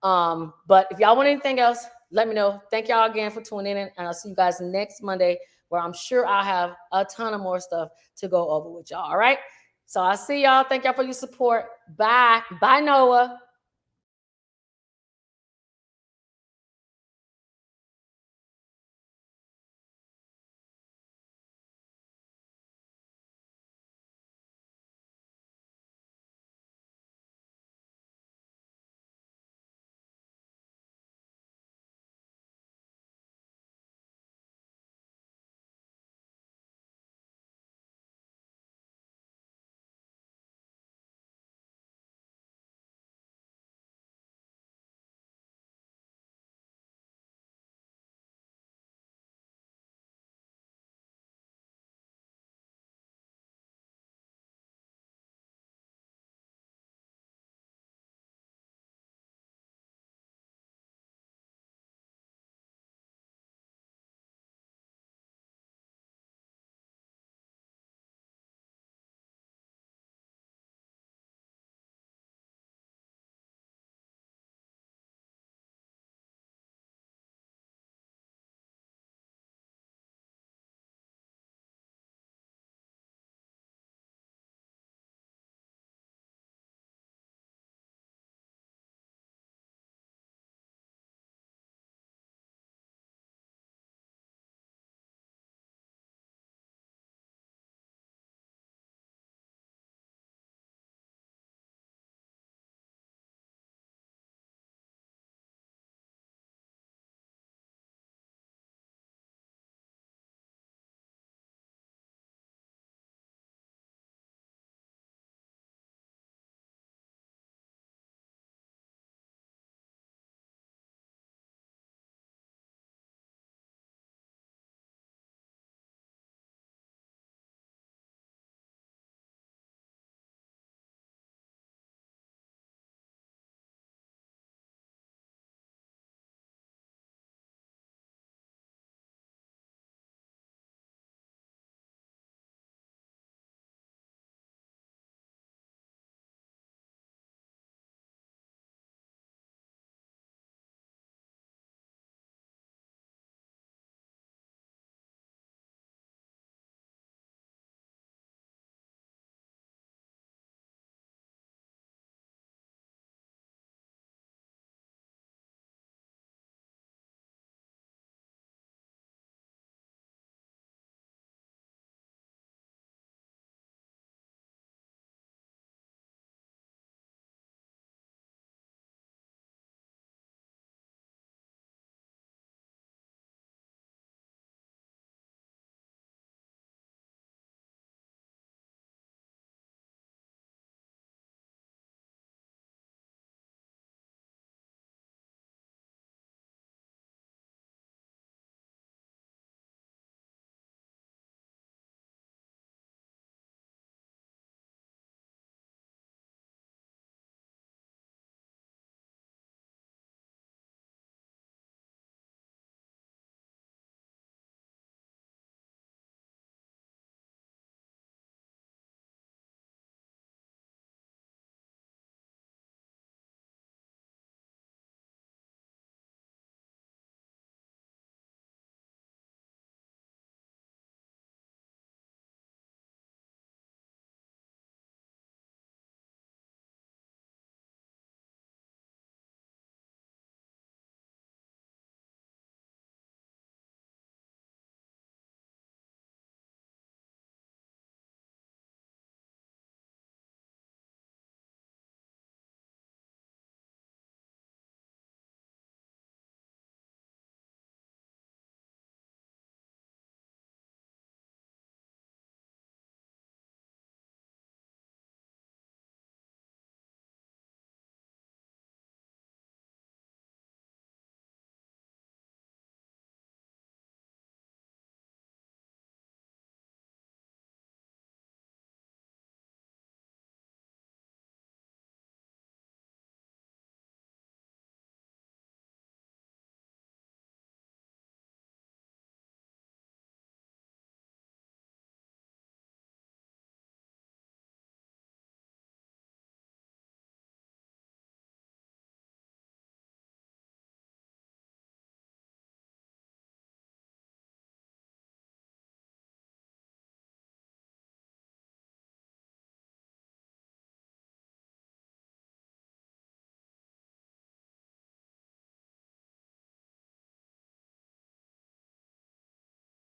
Speaker 1: But if y'all want anything else, let me know. Thank y'all again for tuning in, and I'll see you guys next Monday, where I'm sure I'll have a ton of more stuff to go over with y'all. All right. So I'll see y'all. Thank y'all for your support. Bye. Bye, Noah.